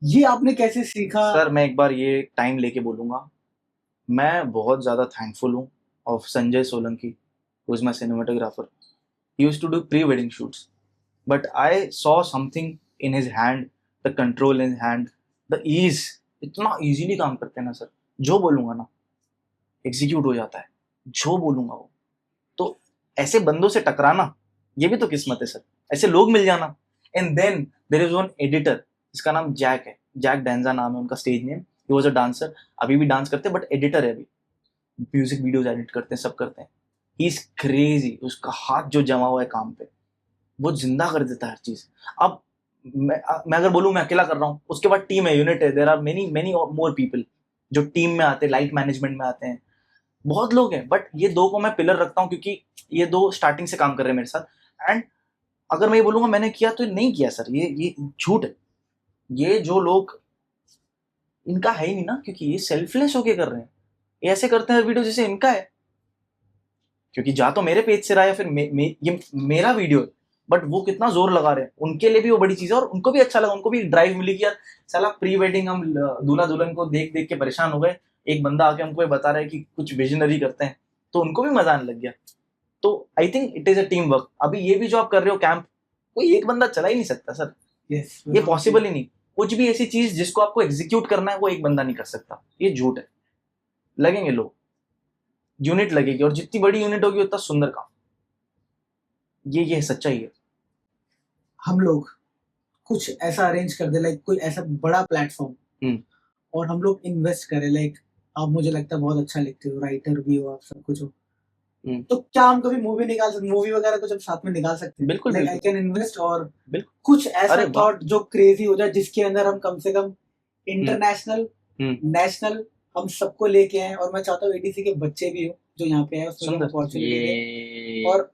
ये आपने कैसे सीखा? सर मैं एक बार ये टाइम लेके बोलूंगा, मैं बहुत ज़्यादा थैंकफुल हूँ of Sanjay Solanki, who is my cinematographer. He used to do pre wedding shoots, but I saw something in his hand, the control in hand, the ease. इतना इजीली काम करते हैं ना सर, जो बोलूँगा ना एग्जीक्यूट हो जाता है, जो बोलूँगा वो। तो ऐसे बंदों से टकराना ये भी तो किस्मत है सर, ऐसे लोग मिल जाना। And then there is one editor, इसका नाम जैक है, जैक डेंजा नाम है उनका stage name. He was a dancer, अभी भी डांस करते हैं बट एडिटर है, अभी म्यूजिक वीडियोज एडिट करते हैं, सब करते हैं। ही इज क्रेजी, उसका हाथ जो जमा हुआ है काम पे, वो जिंदा कर देता है हर चीज। अब मैं अगर बोलूँ मैं अकेला कर रहा हूँ, उसके बाद टीम है, यूनिट है, there are many many more people जो टीम में आते हैं, लाइट मैनेजमेंट में आते हैं, बहुत लोग हैं। बट ये दो को मैं पिलर रखता हूँ क्योंकि ये दो स्टार्टिंग से काम कर रहे हैं मेरे साथ। एंड अगर मैं ये बोलूंगा मैंने किया तो नहीं किया सर, ये झूठ है। ये जो लोग, इनका है ही नहीं ना, क्योंकि ये सेल्फलेस होके कर रहे हैं, ये ऐसे करते हैं वीडियो जैसे इनका है, क्योंकि जा तो मेरे पेज से रहा है या फिर ये मेरा वीडियो है, बट वो कितना जोर लगा रहे हैं, उनके लिए भी वो बड़ी चीज है और उनको भी अच्छा लगा, उनको भी ड्राइव मिली कि यार साला प्री वेडिंग हम दूल्हा दुल्हन को देख देख के परेशान हो गए, एक बंदा आके हमको ये बता रहा है कि कुछ विजनरी करते हैं, तो उनको भी मजा आने लग गया। तो I think it is a team work. अभी ये भी जो आप कर रहे हो कैंप, कोई एक बंदा चला ही नहीं सकता सर, यस, ये पॉसिबल ही नहीं। कुछ भी ऐसी चीज जिसको आपको एग्जीक्यूट करना है वो एक बंदा नहीं कर सकता, ये झूठ है। लगेंगे लोग, यूनिट लगेगी, और जितनी बड़ी यूनिट होगी उतना सुंदर काम। ये सच्चाई है। हम लोग कुछ ऐसा अरेंज कर दे, लाइक कोई ऐसा बड़ा प्लेटफॉर्म, और हम लोग इन्वेस्ट करें, लाइक आप मुझे लगता है बहुत अच्छा लिखते हो, राइटर भी हो आप, सब कुछ हो, तो क्या हम कभी मूवी निकाल सकते, मूवी वगैरह कुछ हम साथ में निकाल सकते हैं? बिल्कुल, लाइक आई कैन इन्वेस्ट, और बिल्कुल। कुछ ऐसा अरे वाह। थॉट जो क्रेजी हो जाए, जिसके अंदर हम कम से कम इंटरनेशनल, नेशनल हम सबको लेके आए। और मैं चाहता हूँ एडीसी के बच्चे भी हो जो यहाँ पे है, उसको सुंदर। अपॉर्चुनिटी दे और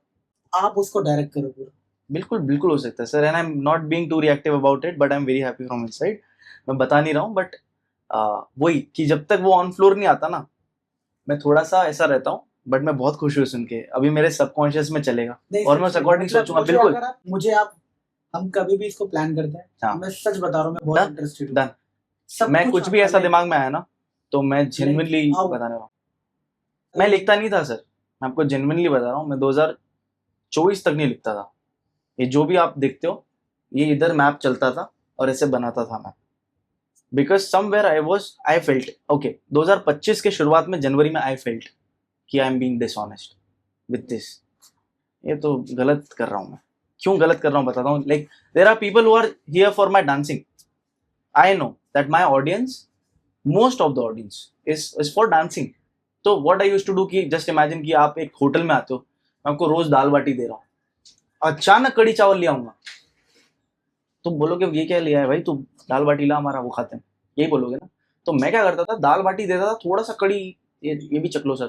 आप उसको डायरेक्ट करो पूरा। बिल्कुल बिल्कुल हो सकता है sir, and I am not being too reactive about it, but I am very happy from inside. मैं बता नहीं रहा हूँ, बट वही कि जब तक वो ऑन फ्लोर नहीं आता ना, मैं थोड़ा सा ऐसा रहता हूँ, बट मैं बहुत खुश हूँ सुन के। अभी मेरे सबकॉन्शियस में चलेगा और मैं उस अकॉर्डिंग सोचूंगा। बिल्कुल, हम कभी भी इसको प्लान करते हैं, हाँ। मैं सच बता रहा हूँ, मैं बहुत इंटरेस्टेड डन। मैं कुछ भी ऐसा दिमाग में आया ना तो मैं जेन्युइनली बताने वाला हूँ। मैं लिखता नहीं था सर, मैं आपको जेन्युइनली बता रहा हूँ, मैं 2024 तक नहीं लिखता था। ये जो भी आप देखते हो, ये इधर मैप चलता था और ऐसे बनाता था मैं, because somewhere I felt okay. 2025 के शुरुआत में जनवरी में आई फेल्ट कि I am being dishonest with this, ये तो गलत कर रहा हूँ मैं। क्यों गलत कर रहा हूँ बताता हूँ। Like there are people who are here for my dancing, I know that my audience, most of the audience is for dancing. तो what I used to do कि जस्ट इमेजिन कि आप एक होटल में आते हो, मैं आपको रोज दाल बाटी दे रहा हूँ, अचानक कड़ी चावल ले आऊंगा, तो बोलोगे ये क्या लिया है भाई, तू दाल बाटी ला हमारा, वो खाते हैं, यही बोलोगे ना। तो मैं क्या करता था, दाल बाटी देता था, थोड़ा सा कड़ी, ये भी चख लो सर,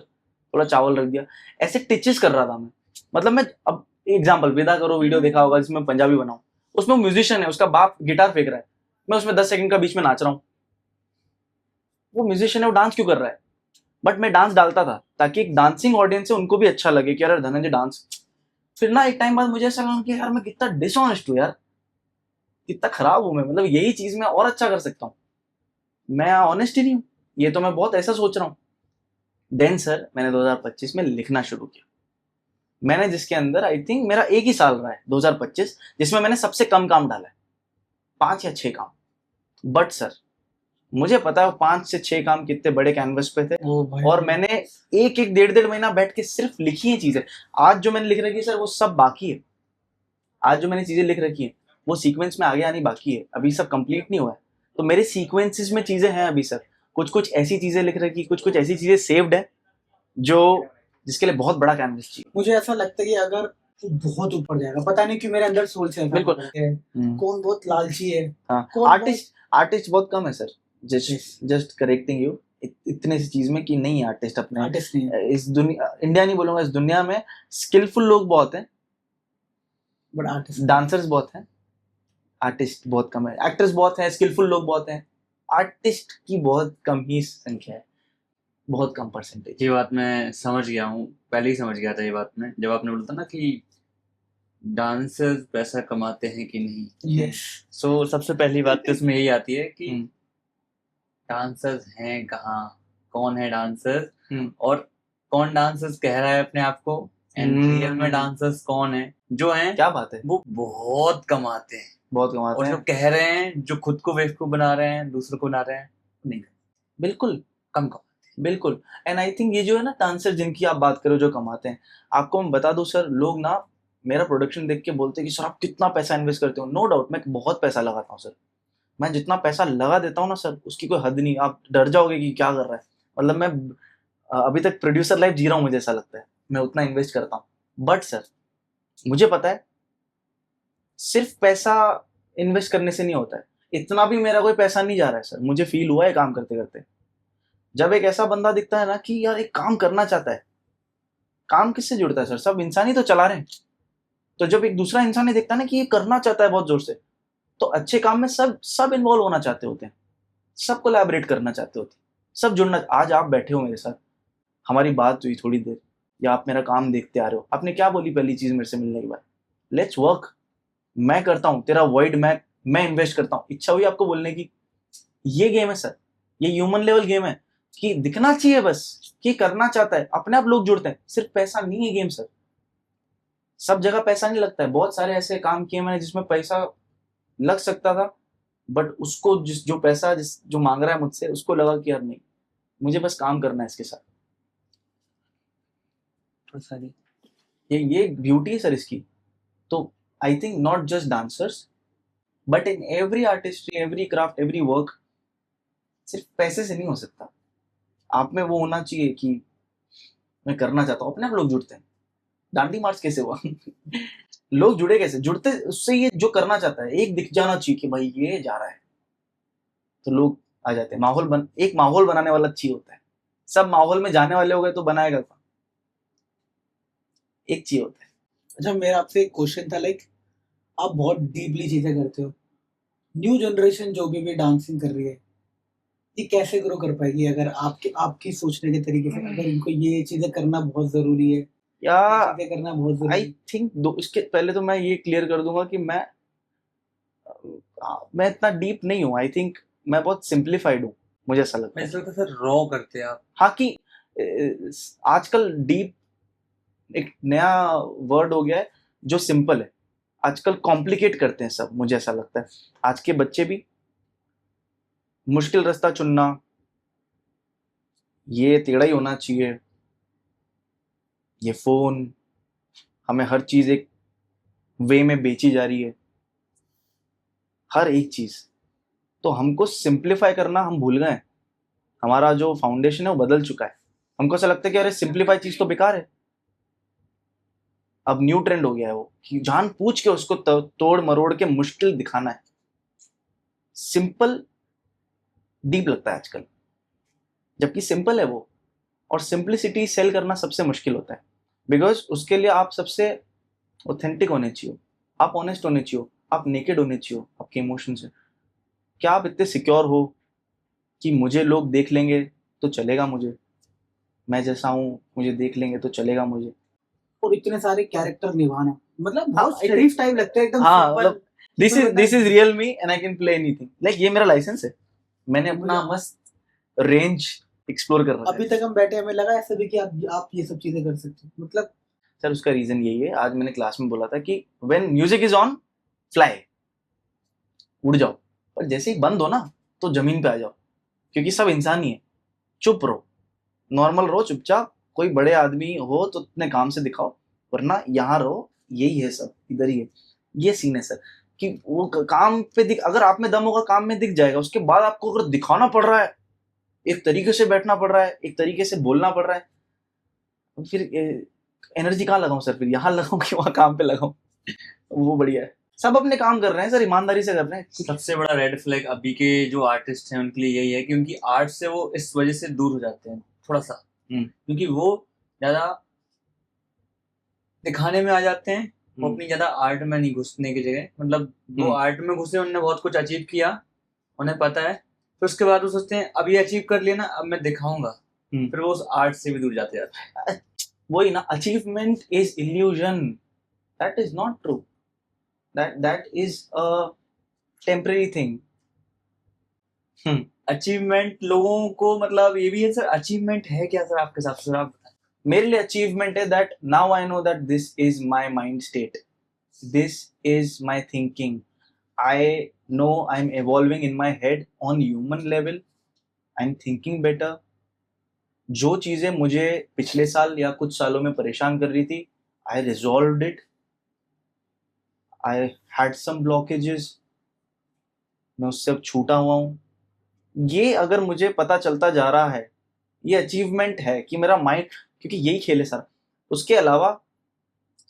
थोड़ा चावल रख दिया, ऐसे टिचेस कर रहा था मैं। मतलब मैं अब एग्जाम्पल, विदा करो वीडियो देखा होगा जिसमें पंजाबी बनाऊं, उसमें म्यूजिशियन है, उसका बाप गिटार फेंक रहा है, मैं उसमें 10 सेकंड का बीच में नाच रहा हूँ। वो म्यूजिशियन है, वो डांस क्यों कर रहा है, बट मैं डांस डालता था ताकि एक डांसिंग ऑडियंस है उनको भी अच्छा लगे कि यार धनंजय डांस। फिर ना एक टाइम बाद मुझे ऐसा लगा कि यार मैं कितना डिसऑनेस्ट हूँ यार, कितना खराब हूं मैं, मतलब यही चीज मैं और अच्छा कर सकता हूँ, मैं ऑनेस्ट ही नहीं हूँ, ये तो मैं बहुत ऐसा सोच रहा हूँ। देन सर मैंने 2025 में लिखना शुरू किया, मैंने जिसके अंदर आई थिंक मेरा एक ही साल रहा है 2025, जिसमें मैंने सबसे कम काम डाला है, 5 या 6 काम। बट सर मुझे पता है 5 से 6 काम कितने बड़े कैनवस पे थे, और मैंने एक 1.5 महीना बैठ के सिर्फ लिखी है चीजें। आज जो मैंने लिख रखी है सर वो सब बाकी है, आज जो मैंने चीजें लिख रखी है वो सीक्वेंस में आगे आनी बाकी है, अभी सब कंप्लीट नहीं हुआ है। तो मेरे सीक्वेंसेस में चीजें हैं अभी सर, कुछ ऐसी चीजें लिख रखी, कुछ ऐसी चीजें सेव्ड है जो जिसके लिए बहुत बड़ा कैनवस चाहिए। मुझे ऐसा लगता है कि अगर बहुत ऊपर जाएगा, पता नहीं क्यों मेरे अंदर सोच है, बिल्कुल। कौन बहुत लालची है, आर्टिस्ट बहुत कम है सर, जस्ट करेक्टिंग यू इतने सी चीज में कि नहीं आर्टिस्ट अपने आर्टिस्ट नहीं है। इस दुनिया, इंडिया नहीं बोलूंगा, इस दुनिया में स्किलफुल लोग बहुत हैं, बट आर्टिस्ट डांसर्स बहुत हैं, आर्टिस्ट बहुत कम है। एक्टर्स बहुत हैं, स्किलफुल लोग बहुत हैं, आर्टिस्ट की बहुत कम ही संख्या है, बहुत कम परसेंटेज। ये बात मैं समझ गया हूँ, पहले ही समझ गया था ये बात मैं, जब आपने बोला था ना कि डांसर्स पैसा कमाते हैं कि नहीं। यस सो सबसे पहली बात तो इसमें यही आती है कि हम्म। डांसर्स हैं कहाँ, कौन है डांसर्स, हम्म। और कौन डांसर्स कह रहा है अपने आप को, एंड रियल में डांसर्स कौन है जो हैं क्या बात है, वो बहुत कमाते हैं, बहुत कमाते और जो हैं। कह रहे हैं, जो खुद को बेवकूफ बना रहे हैं, दूसरों को बना रहे हैं, नहीं, बिल्कुल कम कमाते बिल्कुल। एंड आई थिंक ये जो है ना डांसर जिनकी आप बात करो जो कमाते हैं, आपको मैं बता दूं सर, लोग ना मेरा प्रोडक्शन देख के बोलते हैं कि सर आप कितना पैसा इन्वेस्ट करते हो। नो डाउट मैं बहुत पैसा लगाता हूँ सर, मैं जितना पैसा लगा देता हूँ ना सर उसकी कोई हद नहीं। आप डर जाओगे कि क्या कर रहा है, मतलब मैं अभी तक प्रोड्यूसर लाइफ जी रहा हूँ, मुझे ऐसा लगता है मैं उतना इन्वेस्ट करता हूँ। बट सर मुझे पता है सिर्फ पैसा इन्वेस्ट करने से नहीं होता है, इतना भी मेरा कोई पैसा नहीं जा रहा है सर। मुझे फील हुआ है काम करते करते, जब एक ऐसा बंदा दिखता है ना कि यार एक काम करना चाहता है। काम किससे जुड़ता है सर, सब इंसान ही तो चला रहे हैं। तो जब एक दूसरा इंसान ही दिखता है ना कि ये करना चाहता है बहुत जोर से, तो अच्छे काम में सब इन्वॉल्व होना चाहते होते हैं, सब कोलैबोरेट करना चाहते होते हैं, सब जुड़ना। आज आप बैठे हो मेरे साथ, हमारी बात हुई थोड़ी देर, या आप मेरा काम देखते आ रहे हो, आपने क्या बोली पहली चीज मेरे से मिलने के बाद, लेट्स वर्क। मैं करता हूँ तेरा वर्ड, मैं इन्वेस्ट करता हूँ। इच्छा हुई आपको बोलने की, ये गेम है सर, ये ह्यूमन लेवल गेम है कि दिखना चाहिए बस कि करना चाहता है, अपने आप लोग जुड़ते हैं। सिर्फ पैसा नहीं है गेम सर, सब जगह पैसा नहीं लगता है। बहुत सारे ऐसे काम किए मैंने जिसमें पैसा लग सकता था, बट उसको जो पैसा जो मांग रहा है मुझसे, उसको लगा कि यार नहीं, मुझे बस काम करना है इसके साथ। ये ब्यूटी है सर इसकी। तो I think not just dancers but in every artistry, every craft, every work, सिर्फ पैसे से नहीं हो सकता। आप में वो होना चाहिए कि मैं करना चाहता हूँ, अपने आप लोग जुड़ते हैं। दांडी मार्च कैसे हुआ लोग जुड़े कैसे, जुड़ते उससे, ये जो करना चाहता है एक दिख जाना चाहिए कि भाई ये जा रहा है, तो लोग आ जाते हैं। एक माहौल बनाने वाला चाहिए होता है। सब माहौल में जाने वाले हो गए तो बनाएगा कौन, एक चाहिए होता है। अच्छा, मेरा आपसे एक क्वेश्चन था, लाइक आप बहुत डीपली चीजें करते हो, न्यू जनरेशन जो भी डांसिंग कर रही है, ये कैसे ग्रो कर पाएगी अगर आपकी सोचने के तरीके से, अगर इनको ये चीजें करना बहुत जरूरी है, या ये चीजें करना बहुत जरूरी आई है? थिंक इसके पहले तो मैं ये क्लियर कर दूंगा कि मैं इतना डीप नहीं हूँ। आई थिंक मैं बहुत सिंप्लीफाइड हूँ, मुझे ऐसा लगता है। हैं। लगता है सर रॉ करते हैं आप। हाँ कि आजकल डीप एक नया वर्ड हो गया है जो सिंपल है, आजकल कॉम्प्लिकेट करते हैं सब, मुझे ऐसा लगता है। आज के बच्चे भी मुश्किल रास्ता चुनना, ये टेढ़ा ही होना चाहिए, ये फोन, हमें हर चीज एक वे में बेची जा रही है, हर एक चीज। तो हमको सिंप्लीफाई करना हम भूल गए हैं, हमारा जो फाउंडेशन है वो बदल चुका है। हमको ऐसा लगता है कि अरे सिंप्लीफाई चीज तो बेकार है। अब न्यू ट्रेंड हो गया है वो कि जान पूछ के उसको तोड़ मरोड़ के मुश्किल दिखाना है। सिंपल डीप लगता है आजकल, जबकि सिंपल है वो। और सिंपलिसिटी सेल करना सबसे मुश्किल होता है, बिकॉज उसके लिए आप सबसे ऑथेंटिक होने चाहिए, आप ऑनेस्ट होने चाहिए, आप नेकेड होने चाहिए आपके इमोशन से। क्या आप इतने सिक्योर हो कि मुझे लोग देख लेंगे तो चलेगा, मुझे मैं जैसा हूँ मुझे देख लेंगे तो चलेगा मुझे। और इतने सारे कैरेक्टर निभाना, मतलब हाँ, बहुत शरीफ टाइप लगता है एकदम। हाँ, simple। मतलब this is real me and I can play anything. Like ये मेरा लाइसेंस है, मैंने अपना मस्त रेंज एक्सप्लोर कर रहा है। अभी तक हम बैठे, हमें लगा ऐसा भी कि आप ये सब चीजें कर सकते हो, मतलब सर उसका रीजन यही है, आज मैंने क्लास में बोला था कि when music is on fly, उड़ जाओ, पर जैसे ही बंद हो ना तो जमीन पे आ जाओ, क्योंकि सब इंसान ही है। चुप रहो, नॉर्मल रहो, चुपचाप। कोई बड़े आदमी हो तो अपने काम से दिखाओ, वरना यहाँ रहो, यही है सब, इधर ही है। ये सीन है सर कि वो काम पे दिख, अगर आप में दम होगा काम में दिख जाएगा। उसके बाद आपको अगर दिखाना पड़ रहा है, एक तरीके से बैठना पड़ रहा है, एक तरीके से बोलना पड़ रहा है, फिर एनर्जी कहाँ लगाऊं सर? फिर यहाँ लगाऊं कि वहाँ काम पे लगाऊं? वो बढ़िया है, सब अपने काम कर रहे हैं सर, ईमानदारी से कर रहे हैं। सबसे बड़ा रेड फ्लैग अभी के जो आर्टिस्ट हैं उनके लिए यही है कि उनकी आर्ट से वो इस वजह से दूर हो जाते हैं थोड़ा सा, क्योंकि वो ज्यादा दिखाने में आ जाते हैं वो अपनी ज्यादा आर्ट में नहीं घुसने की जगह, मतलब वो आर्ट में घुसे, उन्होंने बहुत कुछ अचीव किया, उन्हें पता है, फिर उसके बाद वो सोचते हैं अब ये अचीव कर लिया ना, अब मैं दिखाऊंगा, फिर वो उस आर्ट से भी दूर जाते जाते हैं। वही ना, achievement is illusion, that is not true, that is a temporary thing. Achievement लोगों को, मतलब ये भी है सर, अचीवमेंट है क्या सर आपके हिसाब से, सर आप बताएं। मेरे लिए अचीवमेंट है that now I know that this is my mind state, this is my thinking, I know I am evolving in my head on human level, I am thinking better. जो चीजें मुझे पिछले साल या कुछ सालों में परेशान कर रही थी, I resolved it, I had some blockages, मैं उससे अब छूटा हुआ हूँ। ये अगर मुझे पता चलता जा रहा है, ये अचीवमेंट है कि मेरा माइंड, क्योंकि यही खेल है सर। उसके अलावा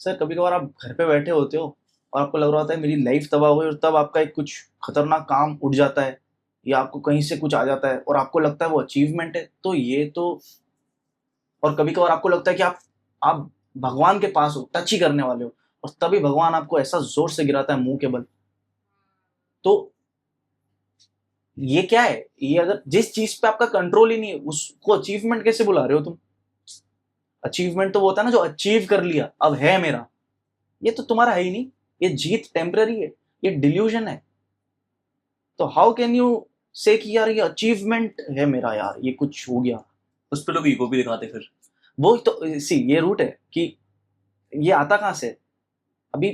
सर कभी कभार आप घर पे बैठे होते हो और आपको लग रहा होता है मेरी लाइफ तबाह हुई, और तब आपका एक कुछ खतरनाक काम उठ जाता है या आपको कहीं से कुछ आ जाता है और आपको लगता है वो अचीवमेंट है, तो ये तो। और कभी कभार आपको लगता है कि आप भगवान के पास हो, टच ही करने वाले हो, और तभी भगवान आपको ऐसा जोर से गिराता है मुंह के बल। तो ये क्या है? ये अगर जिस चीज पे आपका कंट्रोल ही नहीं है, उसको अचीवमेंट कैसे बुला रहे हो तुम? अचीवमेंट तो वो होता है ना जो अचीव कर लिया, अब है मेरा। ये तो तुम्हारा है ही नहीं, ये जीत टेम्पररी है, ये डिल्यूजन है। तो हाउ कैन यू से कि यार ये अचीवमेंट है मेरा, यार ये कुछ हो गया। उस पर लोग ईगो भी दिखाते फिर। वो तो सी ये रूट है कि ये आता कहाँ से? अभी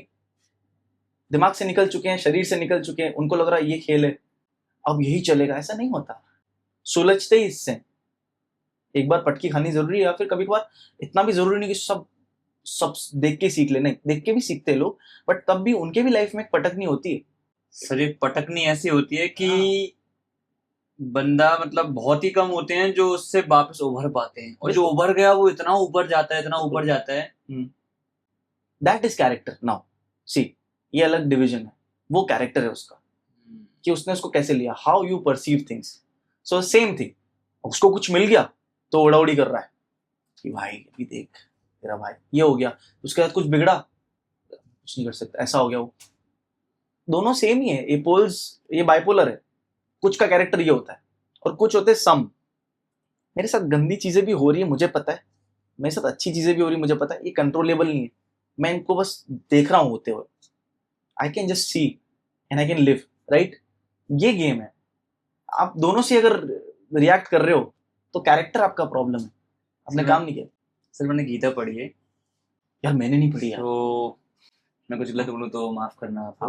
दिमाग से निकल चुके हैं, शरीर से निकल चुके हैं, उनको लग रहा है ये खेल है, अब यही चलेगा। ऐसा नहीं होता, सुलझते ही इससे। एक बार पटकी खानी जरूरी है, या फिर कभी कभार इतना भी जरूरी नहीं कि सब देख के सीख ले, नहीं, देख के भी सीखते लोग, बट तब भी उनके भी लाइफ में एक पटकनी होती है। सर एक पटकनी ऐसी होती है कि बंदा, मतलब बहुत ही कम होते हैं जो उससे वापस उभर पाते हैं, और जो उभर गया वो इतना ऊपर जाता है, इतना ऊपर जाता है। That is character. Now see, ये अलग डिवीजन है, वो कैरेक्टर है उसका, कि उसने उसको कैसे लिया, how you perceive things. So same thing, उसको कुछ मिल गया तो उड़ाउड़ी कर रहा है कि भाई अभी देख तेरा भाई ये हो गया, उसके बाद कुछ बिगड़ा, कुछ नहीं कर सकता, ऐसा हो गया। वो दोनों सेम ही है, ये पोल्स, ये बाइपोलर है। कुछ का कैरेक्टर ये होता है और कुछ होते हैं सम। मेरे साथ गंदी चीजें भी हो रही है मुझे पता है, मेरे साथ अच्छी चीजें भी हो रही है मुझे पता है, ये कंट्रोलेबल नहीं है, मैं इनको बस देख रहा हूँ होते हुए। I can just see and I can live, right? ये गेम है। आप दोनों से अगर रिएक्ट कर रहे हो तो कैरेक्टर आपका प्रॉब्लम है, आपने काम नहीं किया। सर मैंने गीता पढ़ी है। यार मैंने नहीं पढ़ी यार। तो मैं कुछ गलत बोलूँ तो माफ करना आपको।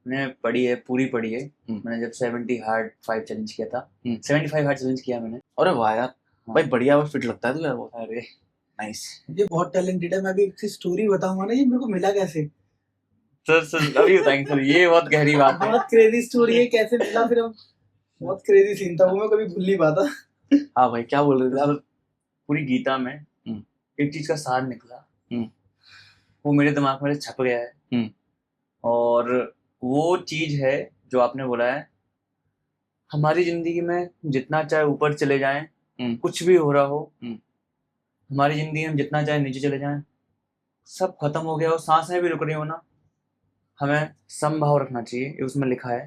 मैंने पढ़ी है, पूरी पढ़ी है। मैंने जब 70 हार्ड 5 चैलेंज किया था, 75 हार्ड चैलेंज किया मैंने। अरे वाह यार, भाई बढ़िया और फिट लगता है तू यार। वो अरे नाइस, ये बहुत टैलेंटेड है। मैं भी एक स्टोरी बताऊंगा ना, ये मेरे को मिला कैसे। सर अभी बताएंगे सर, ये बहुत गहरी बात है। बहुत क्रेजी स्टोरी है, कैसे मिला फिर हम। बहुत क्रेजी सीन था वो, मैं कभी भूल नहीं पाता। हाँ भाई क्या बोल रहे थे आप? पूरी गीता में एक चीज का सार निकला, वो मेरे दिमाग में छप गया है, और वो चीज है जो आपने बोला है। हमारी जिंदगी में जितना चाहे ऊपर चले जाएं, कुछ भी हो रहा हो, हमारी जिंदगी में जितना चाहे नीचे चले जाएं, सब खत्म हो गया हो, सांसें भी रुक रही हो ना, हमें समभाव रखना चाहिए। ये उसमें लिखा है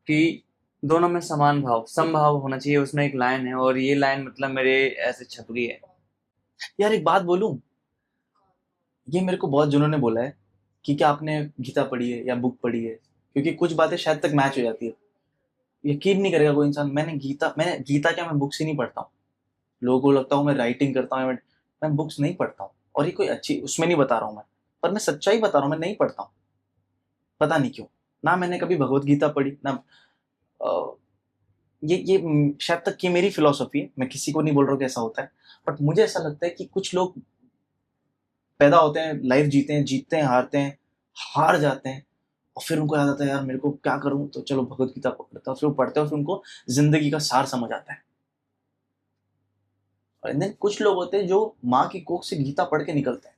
कि दोनों में समान भाव, समभाव होना चाहिए। उसमें एक लाइन है, और ये लाइन मतलब मेरे ऐसे छप गई है। यार एक बात बोलूं, ये मेरे को बहुत जनों ने बोला है कि क्या आपने गीता पढ़ी है या बुक पढ़ी है, क्योंकि कुछ बातें शायद तक मैच हो जाती है। यकीन नहीं करेगा कोई इंसान, मैंने गीता क्या, मैं बुक्स ही नहीं पढ़ता हूँ। लोगों को लगता हूँ मैं राइटिंग करता हूँ, मैं बुक्स नहीं पढ़ता हूँ। और ये कोई अच्छी उसमें नहीं बता रहा हूँ मैं, पर मैं सच्चाई बता रहा हूँ, मैं नहीं पढ़ता हूँ। पता नहीं क्यों, ना मैंने कभी भगवत गीता पढ़ी ना। ये शायद तक कि मेरी फिलॉसफी है, मैं किसी को नहीं बोल रहा हूँ कि ऐसा होता है, बट मुझे ऐसा लगता है कि कुछ लोग पैदा होते हैं, लाइफ जीते हैं, हारते हैं, हार जाते हैं, और फिर उनको याद आता है यार मेरे को क्या करूं, तो चलो भगवत गीता पढ़ता हूँ। फिर वो पढ़ते हैं, फिर उनको जिंदगी का सार समझ आता है। और देन कुछ लोग होते हैं जो माँ की कोख से गीता पढ़ के निकलते हैं,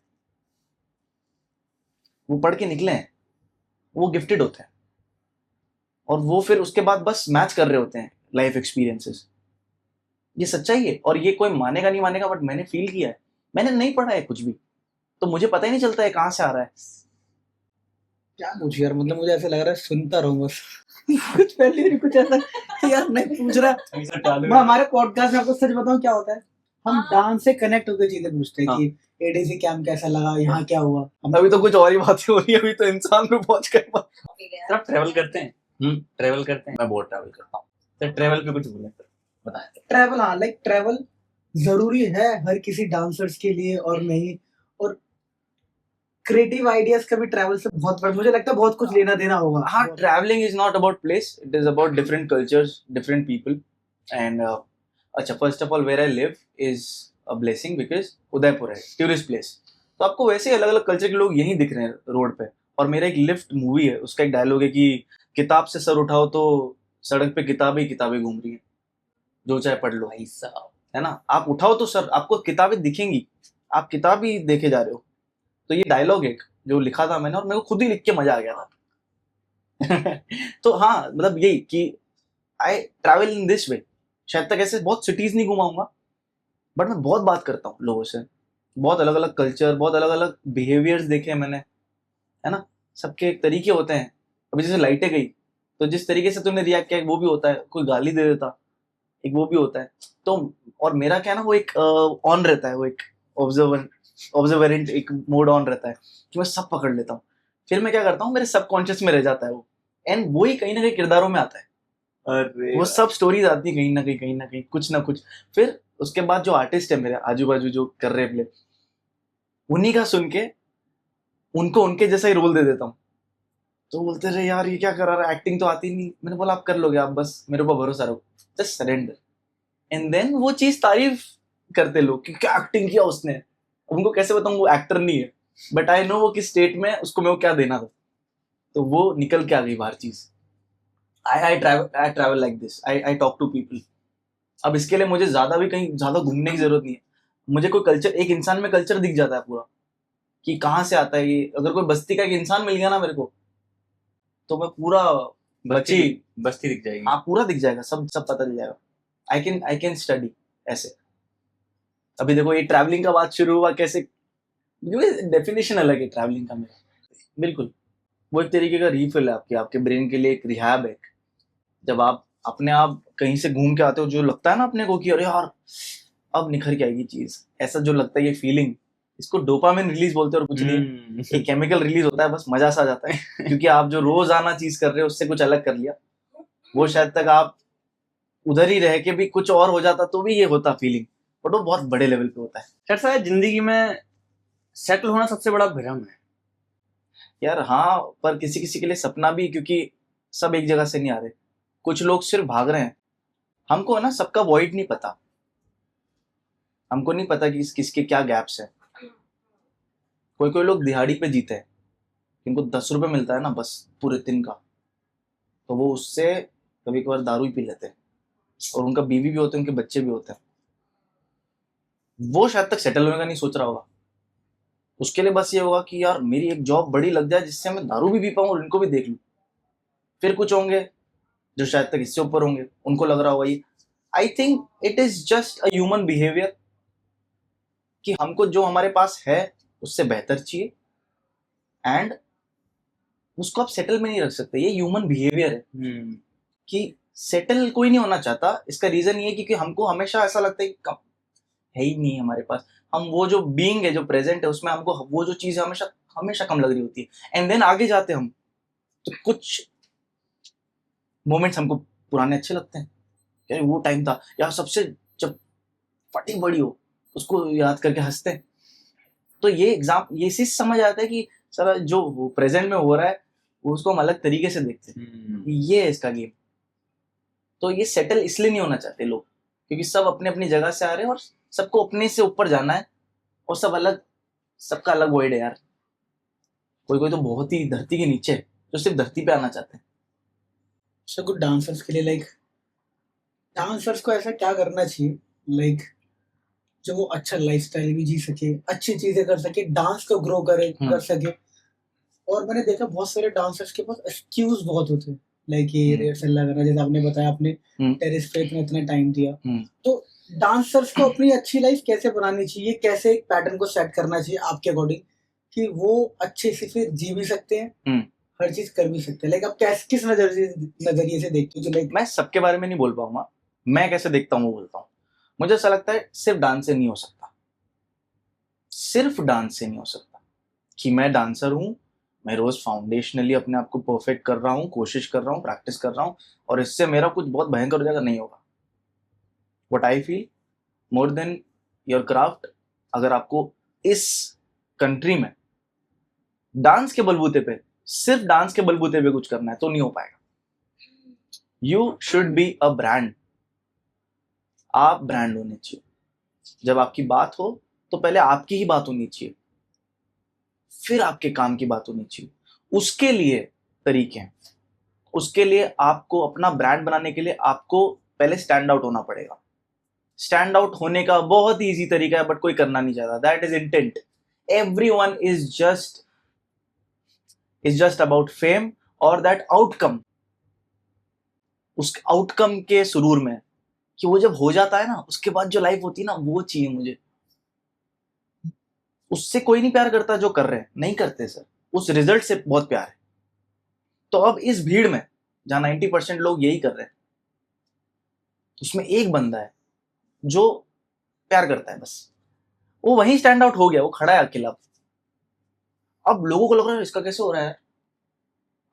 वो पढ़ के निकले हैं, वो गिफ्टेड होते हैं, और वो फिर उसके बाद बस मैच कर रहे होते हैं लाइफ एक्सपीरियंसेस। ये सच्चाई है, और ये कोई मानेगा नहीं मानेगा, बट मैंने फील किया है। मैंने नहीं पढ़ा है कुछ भी, तो मुझे पता ही नहीं चलता है कहाँ से आ रहा है। क्या पूछ यार, मतलब मुझे ऐसा लग रहा है सुनता रहूं बस। कुछ पहले भी कुछ ऐसा कि यार नहीं पूछ रहा। मैं हमारे पॉडकास्ट में आपको सच बताऊं क्या होता है, हम डांस से कनेक्ट होकर चीजें पूछते हैं कि एडीसी कैंप कैसा लगा, यहाँ क्या हुआ। अभी तो कुछ और ही बातें हो रही है, अभी तो इंसान पे पहुंच गए। आप ट्रेवल करते हैं? ट्रेवल करते हैं? मैं बहुत ट्रैवल करता हूँ। तो ट्रेवल पे कुछ बोले बताएं। ट्रैवल, हाँ लाइक ट्रैवल जरूरी है हर किसी डांसर्स के लिए और नहीं, और क्रिएटिव आइडियाज का भी ट्रैवल से बहुत मुझे लगता है बहुत कुछ लेना देना होगा। हाँ, travelling is not about place, it is about different cultures, different people and अच्छा, first of all where I live is a blessing because Udaipur है टूरिस्ट प्लेस, तो आपको वैसे ही अलग अलग कल्चर के लोग यहीं दिख रहे हैं रोड पे। और मेरा एक लिफ्ट मूवी है, उसका एक डायलॉग है कि किताब से सर उठाओ तो सड़क पे किताबें ही किताबें घूम रही हैं, जो चाहे पढ़ लो। भाई साहब, है ना, आप उठाओ तो सर आपको किताबें दिखेंगी, आप किताब ही देखे जा रहे हो। तो ये डायलॉग एक जो लिखा था मैंने, और मेरे को खुद ही लिख के मजा आ गया था। तो हाँ, मतलब यही कि I travel in this way. शायद तक ऐसे बहुत सिटीज नहीं घुमाऊंगा, बट मैं बहुत बात करता हूँ लोगों से, बहुत अलग अलग कल्चर, बहुत अलग अलग बिहेवियर्स देखे हैं मैंने, है ना। सबके एक तरीके होते हैं। अभी जैसे लाइटें गई तो जिस तरीके से तुमने रिएक्ट किया वो भी होता है, कोई गाली दे देता एक वो भी होता है। तो और मेरा क्या है ना, वो एक ऑन रहता है, वो एक ऑब्जर्वेंट एक मोड ऑन रहता है कि मैं सब पकड़ लेता हूँ। फिर मैं क्या करता हूँ, मेरे सबकॉन्शियस में रह जाता है वो, एंड वो ही कहीं ना कहीं किरदारों में आता है। अरे वो सब स्टोरीज आती है कहीं ना कहीं कुछ ना कुछ। फिर उसके बाद जो आर्टिस्ट है मेरे आजू बाजू जो कर रहे हैं प्ले, उन्हीं का सुन के उनको उनके जैसा ही रोल दे देता हूँ। तो बोलते रहे यार ये क्या कर रहा है, एक्टिंग तो आती नहीं। मैंने बोला आप कर लोगे, आप बस मेरे ऊपर भरोसा रखो, जस्ट सरेंडर। एंड देन वो चीज तारीफ करते लोग कि क्या एक्टिंग किया उसने। उनको कैसे बताऊं वो एक्टर नहीं है, बट आई नो वो किस स्टेट में उसको मैं वो क्या देना था, तो वो निकल के आ गई बाहर चीज। I travel like this, I talk to people. अब इसके लिए मुझे ज्यादा भी कहीं ज्यादा घूमने की जरूरत नहीं है। मुझे कोई कल्चर, एक इंसान में कल्चर दिख जाता है पूरा कि कहाँ से आता है ये। अगर कोई बस्ती का एक इंसान मिल गया ना मेरे को, तो मैं पूरा बस्ती दिख जाएगी। हाँ पूरा दिख जाएगा, सब पता चल जाएगा। आई कैन स्टडी ऐसे। अभी देखो ये ट्रैवलिंग का बात शुरू हुआ कैसे, डेफिनेशन अलग है ट्रैवलिंग का मेरा। बिल्कुल वो एक तरीके का रीफिल है आपके ब्रेन के लिए, एक रिहैब है। जब आप अपने आप कहीं से घूम के आते हो, जो लगता है ना अपने को कि अरे यार अब निखर के आएगी चीज, ऐसा जो लगता है ये फीलिंग, इसको डोपामिन रिलीज बोलते हैं और कुछ नहीं। एक केमिकल रिलीज होता है, बस मजा सा आ जाता है। क्योंकि आप जो रोजाना चीज कर रहे हो उससे कुछ अलग कर लिया, वो शायद तक आप उधर ही रह के भी कुछ और हो जाता तो भी ये होता फीलिंग, बट वो बहुत बड़े लेवल पे होता है। सर शायद जिंदगी में सेटल होना सबसे बड़ा भ्रम है यार हाँ, पर किसी किसी के लिए सपना भी, क्योंकि सब एक जगह से नहीं आ रहे, कुछ लोग सिर्फ भाग रहे हैं। हमको है ना सबका वॉइड नहीं पता, हमको नहीं पता कि किसके क्या गैप्स है। कोई लोग दिहाड़ी पे जीते हैं, इनको 10 रुपए मिलता है ना बस पूरे दिन का, तो वो उससे कभी कभार दारू ही पी लेते हैं, और उनका बीवी भी होते हैं, उनके बच्चे भी होते हैं। वो शायद तक सेटल होने का नहीं सोच रहा होगा, उसके लिए बस ये होगा कि यार मेरी एक जॉब बड़ी लग जाए जिससे मैं दारू भी पी पाऊँ और इनको भी देख लूँ। फिर कुछ होंगे जो शायद तक इससे ऊपर होंगे, उनको लग रहा होगा ये। I think it is just a human behaviour कि हमको जो हमारे पास है उससे बेहतर चाहिए, एंड उसको आप सेटल में नहीं रख सकते। ये ह्यूमन बिहेवियर है कि सेटल कोई नहीं होना चाहता। इसका रीजन ये है क्योंकि हमको हमेशा ऐसा लगता है कि कम है ही नहीं हमारे पास। हम वो जो बीइंग है, जो प्रेजेंट है, उसमें हमको वो जो चीज है हमेशा हमेशा कम लग रही होती है। एंड देन आगे जाते हम तो कुछ मोमेंट्स हमको पुराने अच्छे लगते हैं, यार वो टाइम था यार, सबसे जब फटी बड़ी हो उसको याद करके हंसते हैं। तो ये चीज समझ आता है कि सर जो प्रेजेंट में हो रहा है वो उसको हम अलग तरीके से देखते हैं। ये है इसका गेम। तो ये सेटल इसलिए नहीं होना चाहते लोग क्योंकि सब अपने अपनी जगह से आ रहे हैं और सबको अपने से ऊपर जाना है, और सब अलग, सबका अलग वर्ड है यार। कोई तो बहुत ही धरती के नीचे है जो सिर्फ धरती पे आना चाहते हैं। सो कुछ डांसर्स के लिए लाइक डांसर्स को ऐसा क्या करना चाहिए लाइक जो वो अच्छा लाइफस्टाइल भी जी सके, अच्छी चीजें कर सके, डांस को ग्रो कर सके। और मैंने देखा बहुत सारे डांसर्स के पास एक्सक्यूज बहुत होते हैं, लाइक ये रिहर्सल लग रहा है, जैसे आपने बताया आपने टेरेस पे इतना टाइम दिया, तो डांसर्स को अपनी अच्छी लाइफ कैसे बनानी चाहिए, कैसे एक पैटर्न को सेट करना चाहिए आपके अकॉर्डिंग कि वो अच्छे से फिर जी भी सकते हैं, हर चीज कर भी सकते हैं? लाइक आप किस नजरिए से देखते हो? जो लाइक मैं सबके बारे में नहीं बोल पाऊंगा, मैं कैसे देखता हूँ वो बोलता हूँ। मुझे ऐसा लगता है सिर्फ डांस से नहीं हो सकता, सिर्फ डांस से नहीं हो सकता कि मैं डांसर हूँ, मैं रोज फाउंडेशनली अपने आप को परफेक्ट कर रहा हूँ, कोशिश कर रहा हूँ, प्रैक्टिस कर रहा हूँ और इससे मेरा कुछ बहुत भयंकर हो जाएगा, नहीं होगा। What I feel more than your craft, अगर आपको इस कंट्री में डांस के बलबूते पे, सिर्फ डांस के बलबूते पे कुछ करना है तो नहीं हो पाएगा। You should be a brand, आप ब्रांड होने चाहिए। जब आपकी बात हो तो पहले आपकी ही बात होनी चाहिए, फिर आपके काम की बात होनी चाहिए। उसके लिए तरीके हैं, उसके लिए आपको अपना ब्रांड बनाने के लिए आपको पहले स्टैंड आउट होना पड़ेगा। स्टैंड आउट होने का बहुत ही इजी तरीका है बट कोई करना नहीं चाहता, that is intent. Everyone is just about fame और दैट आउटकम। उस आउटकम के सुरूर में कि वो जब हो जाता है ना, उसके बाद जो लाइफ होती है ना, वो चाहिए मुझे। उससे कोई नहीं प्यार करता जो कर रहे हैं, नहीं करते सर, उस रिजल्ट से बहुत प्यार है। तो अब इस भीड़ में जहां 90% लोग यही कर रहे हैं, उसमें एक बंदा है जो प्यार करता है, बस वो वहीं स्टैंड आउट हो गया, वो खड़ा है अकेला। अब लोगों को लग रहा है इसका कैसे हो रहा है,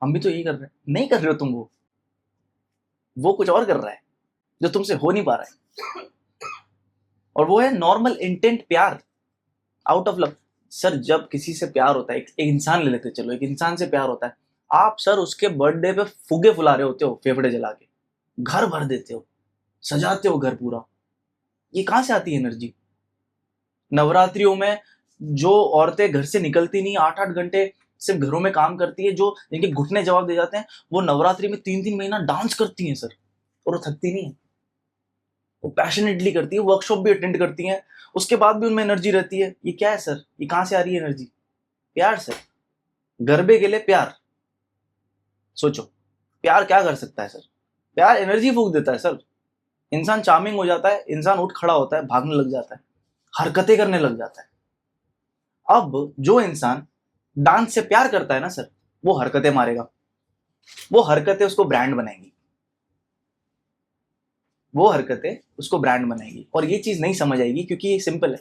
हम भी तो यही कर रहे हैं। नहीं कर रहे हो तुम, वो कुछ और कर रहा है जो तुमसे हो नहीं पा रहा है, और वो है नॉर्मल इंटेंट प्यार, आउट ऑफ लव। सर जब किसी से प्यार होता है, एक इंसान ले लेते, चलो एक इंसान से प्यार होता है, आप सर उसके बर्थडे पे फुगे फुला रहे होते हो, फेफड़े जला के घर भर देते हो, सजाते हो घर पूरा। ये कहां से आती है एनर्जी? नवरात्रियों में जो औरतें घर से निकलती नहीं, 8-8 घंटे सिर्फ घरों में काम करती है, जो जिनके घुटने जवाब दे जाते हैं, वो नवरात्रि में 3-3 महीना डांस करती हैं सर, और वो थकती नहीं है, वो पैशनेटली करती है, वर्कशॉप भी अटेंड करती हैं, उसके बाद भी उनमें एनर्जी रहती है। ये क्या है सर? ये कहां से आ रही है एनर्जी? प्यार सर, गरबे के लिए प्यार। सोचो प्यार क्या कर सकता है सर? प्यार एनर्जी फूंक देता है सर। इंसान चार्मिंग हो जाता है, इंसान उठ खड़ा होता है, भागने लग जाता है, हरकतें करने लग जाता है। अब जो इंसान डांस से प्यार करता है ना सर, वो हरकतें मारेगा, वो हरकतें उसको ब्रांड बनाएंगी, वो हरकतें उसको ब्रांड बनाएगी। और ये चीज नहीं समझ आएगी क्योंकि ये सिंपल है,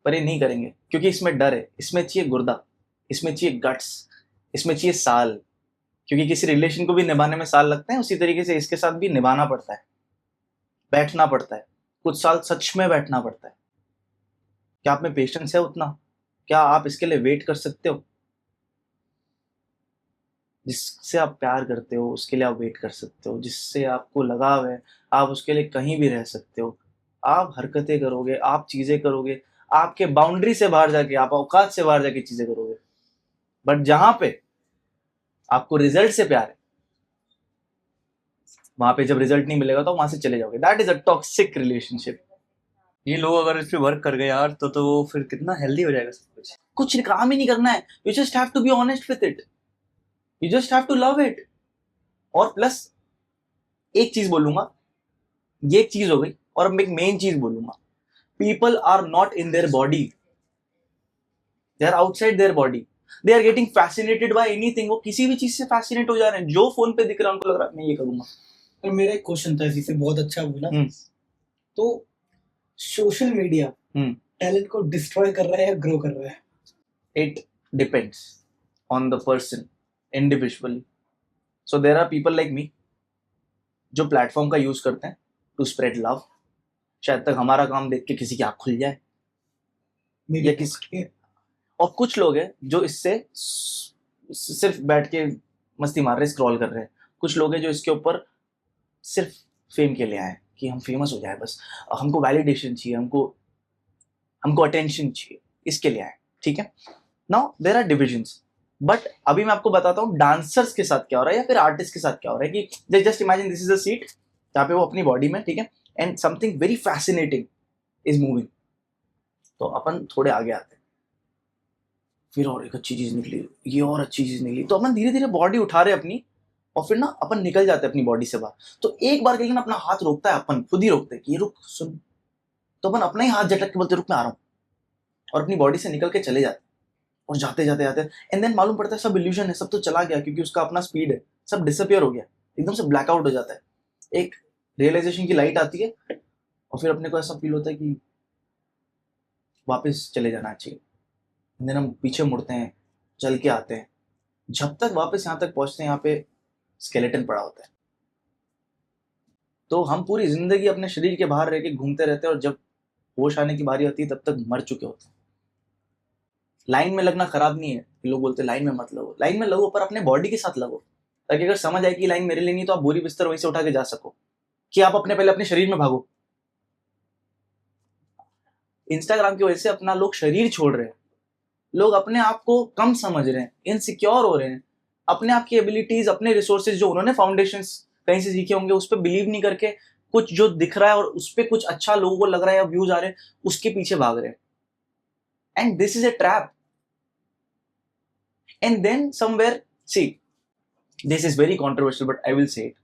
पर ये नहीं करेंगे क्योंकि इसमें डर है, इसमें चाहिए गुर्दा, इसमें चाहिए गट्स, इसमें चाहिए साल। क्योंकि किसी रिलेशन को भी निभाने में साल लगते हैं, उसी तरीके से इसके साथ भी निभाना पड़ता है, बैठना पड़ता है, कुछ साल सच में बैठना पड़ता है। क्या आप में पेशेंस है उतना? क्या आप इसके लिए वेट कर सकते हो? जिससे आप प्यार करते हो उसके लिए आप वेट कर सकते हो, जिससे आपको लगाव है आप उसके लिए कहीं भी रह सकते हो। आप हरकतें करोगे, आप चीजें करोगे, आपके बाउंड्री से बाहर जाके, आप औकात से बाहर जाके चीजें करोगे। बट जहां पे आपको रिजल्ट से प्यार है, वहां पे जब रिजल्ट नहीं मिलेगा तो वहां से चले जाओगे। That is a toxic relationship. ये लोग अगर इस पे वर्क कर गए यार तो वो फिर कितना हेल्दी हो जाएगा सब कुछ। कुछ काम ही नहीं करना है, you just have to be honest with it, you just have to love it. और प्लस एक चीज बोलूंगा, ये एक चीज हो गई, और अब एक मेन चीज बोलूंगा, people are not in their body, they are outside their body, they are getting fascinated by anything. वो किसी भी चीज से फैसिनेट हो जा रहे हैं, जो फोन पे दिख रहा है उनको लग रहा है मैं ये करूंगा। और मेरा एक क्वेश्चन था इसी से, बहुत अच्छा बोला। तो सोशल मीडिया टैलेंट को डिस्ट्रॉय कर रहा है या ग्रो कर रहा है? It depends on the person individually. So there are people like me जो प्लेटफॉर्म का यूज करते हैं टू स्प्रेड लव। शायद तक हमारा काम देख के किसी की आँख खुल जाए, या किसी, और कुछ लोग हैं जो इससे सिर्फ बैठ के मस्ती मार रहे, स्क्रॉल कर रहे हैं। कुछ लोग हैं जो इसके ऊपर सिर्फ फेम के लिए आए कि हम फेमस हो जाए, बस हमको वैलिडेशन चाहिए, हमको अटेंशन चाहिए, इसके लिए आए। ठीक है, now there are divisions. But अभी मैं आपको बताता हूँ डांसर्स के साथ क्या हो रहा है या फिर आर्टिस्ट के साथ क्या हो रहा है। कि just imagine this is a seat जहाँ पे वो अपनी बॉडी में, ठीक है, and something very fascinating is moving. तो अपन थोड़े आगे आते हैं, फिर और एक अच्छी चीज निकली, ये और अच्छी चीज निकली, तो अपन धीरे धीरे बॉडी उठा रहे अपनी, और फिर ना अपन निकल जाते हैं अपनी बॉडी से बाहर। तो एक बार के लिए ना अपना हाथ रोकता है, अपन खुद ही रोकते हैं कि ये रुक सुन, तो अपन अपना ही हाथ झटक के बोलते रुक मैं आ रहा हूँ, और अपनी बॉडी से निकल के चले जाते, और जाते जाते जाते एंड देन मालूम पड़ता है सब इल्यूजन है, सब तो चला गया, क्योंकि उसका अपना स्पीड है, सब डिसअपियर हो गया, एकदम से ब्लैकआउट हो जाता है। एक रियलाइजेशन की लाइट आती है, और फिर अपने को ऐसा फील होता है कि वापस चले जाना चाहिए। देन हम पीछे मुड़ते हैं, चल के आते हैं, जब तक वापस यहाँ तक पहुँचते हैं, यहाँ पे स्केलेटन पड़ा होता है। तो हम पूरी जिंदगी अपने शरीर के बाहर रह के घूमते रहते हैं, और जब होश आने की बारी आती है तब तक मर चुके होते हैं। लाइन में लगना खराब नहीं है, लोग बोलते हैं लाइन में मत लगो, लाइन में लगो पर अपने बॉडी के साथ लगो, ताकि अगर समझ आए कि लाइन मेरे लिए नहीं तो आप बोरी बिस्तर वहीं से उठा के जा सको, कि आप पहले अपने शरीर में भागो। इंस्टाग्राम की वजह से अपना लोग शरीर छोड़ रहे हैं, लोग अपने आप को कम समझ रहे हैं, इनसिक्योर हो रहे हैं, अपने आप की एबिलिटीज, अपने रिसोर्सेज जो उन्होंने फाउंडेशंस कहीं से सीखे होंगे उस पर बिलीव नहीं करके, कुछ जो दिख रहा है और उस पर कुछ अच्छा लोगों को लग रहा है या व्यूज आ रहे हैं उसके पीछे भाग रहे हैं। And this is a trap. And then somewhere, see this is very controversial, but I will say it,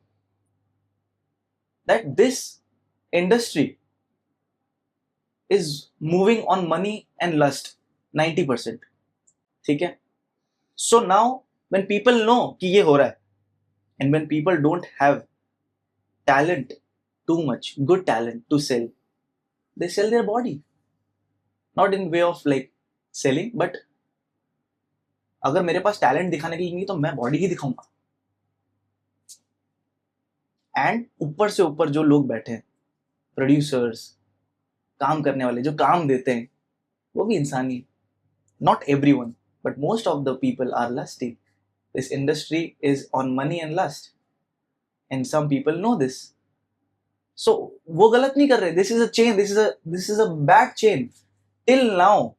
that this industry is moving on money and lust 90%. ठीक है? So now when people know कि ये हो रहा है, and when people don't have talent, too much good talent to sell, they sell their body, not in way of like selling, but अगर मेरे पास talent दिखाने के लिए नहीं तो मैं बॉडी ही दिखाऊंगा। एंड ऊपर से ऊपर जो लोग बैठे हैं, प्रोड्यूसर्स, काम करने वाले जो काम देते हैं, वो भी इंसानी। Not everyone, but most of the people are lusty. This industry is on money and lust, and some people know this. So वो गलत नहीं कर रहे, this is a chain, this is a bad chain. Till now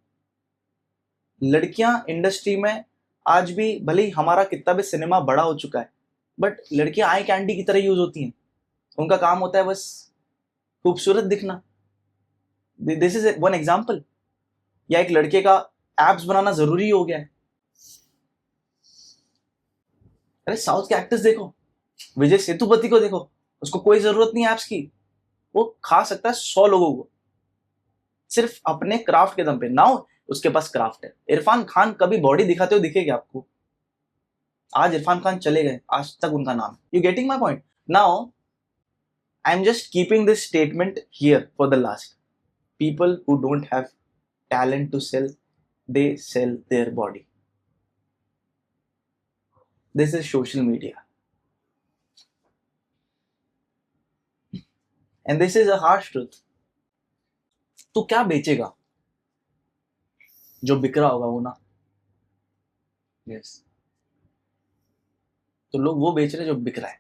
लड़कियां industry में आज भी, भले ही हमारा कितना भी सिनेमा बड़ा हो चुका है, बट लड़कियां आई कैंडी की तरह यूज होती हैं। उनका काम होता है बस खूबसूरत दिखना। This is one example. या एक लड़के का एब्स बनाना जरूरी हो गया है। अरे साउथ के एक्टर्स देखो, विजय सेतुपति को देखो, उसको कोई जरूरत नहीं एब्स की, वो खा सकता है 100 लोगों को सिर्फ अपने क्राफ्ट के दम पे। नाउ उसके पास क्राफ्ट है। इरफान खान कभी बॉडी दिखाते हुए दिखेगा आपको? आज इरफान खान चले गए, आज तक उनका नाम। You getting my point? Now I am just keeping this statement here for the last. People who don't have talent to sell, they sell their body. This is social media and this is a harsh truth. तू क्या बेचेगा? जो बिक रहा होगा वो ना। Yes, तो लोग वो बेच रहे हैं जो बिक रहा है।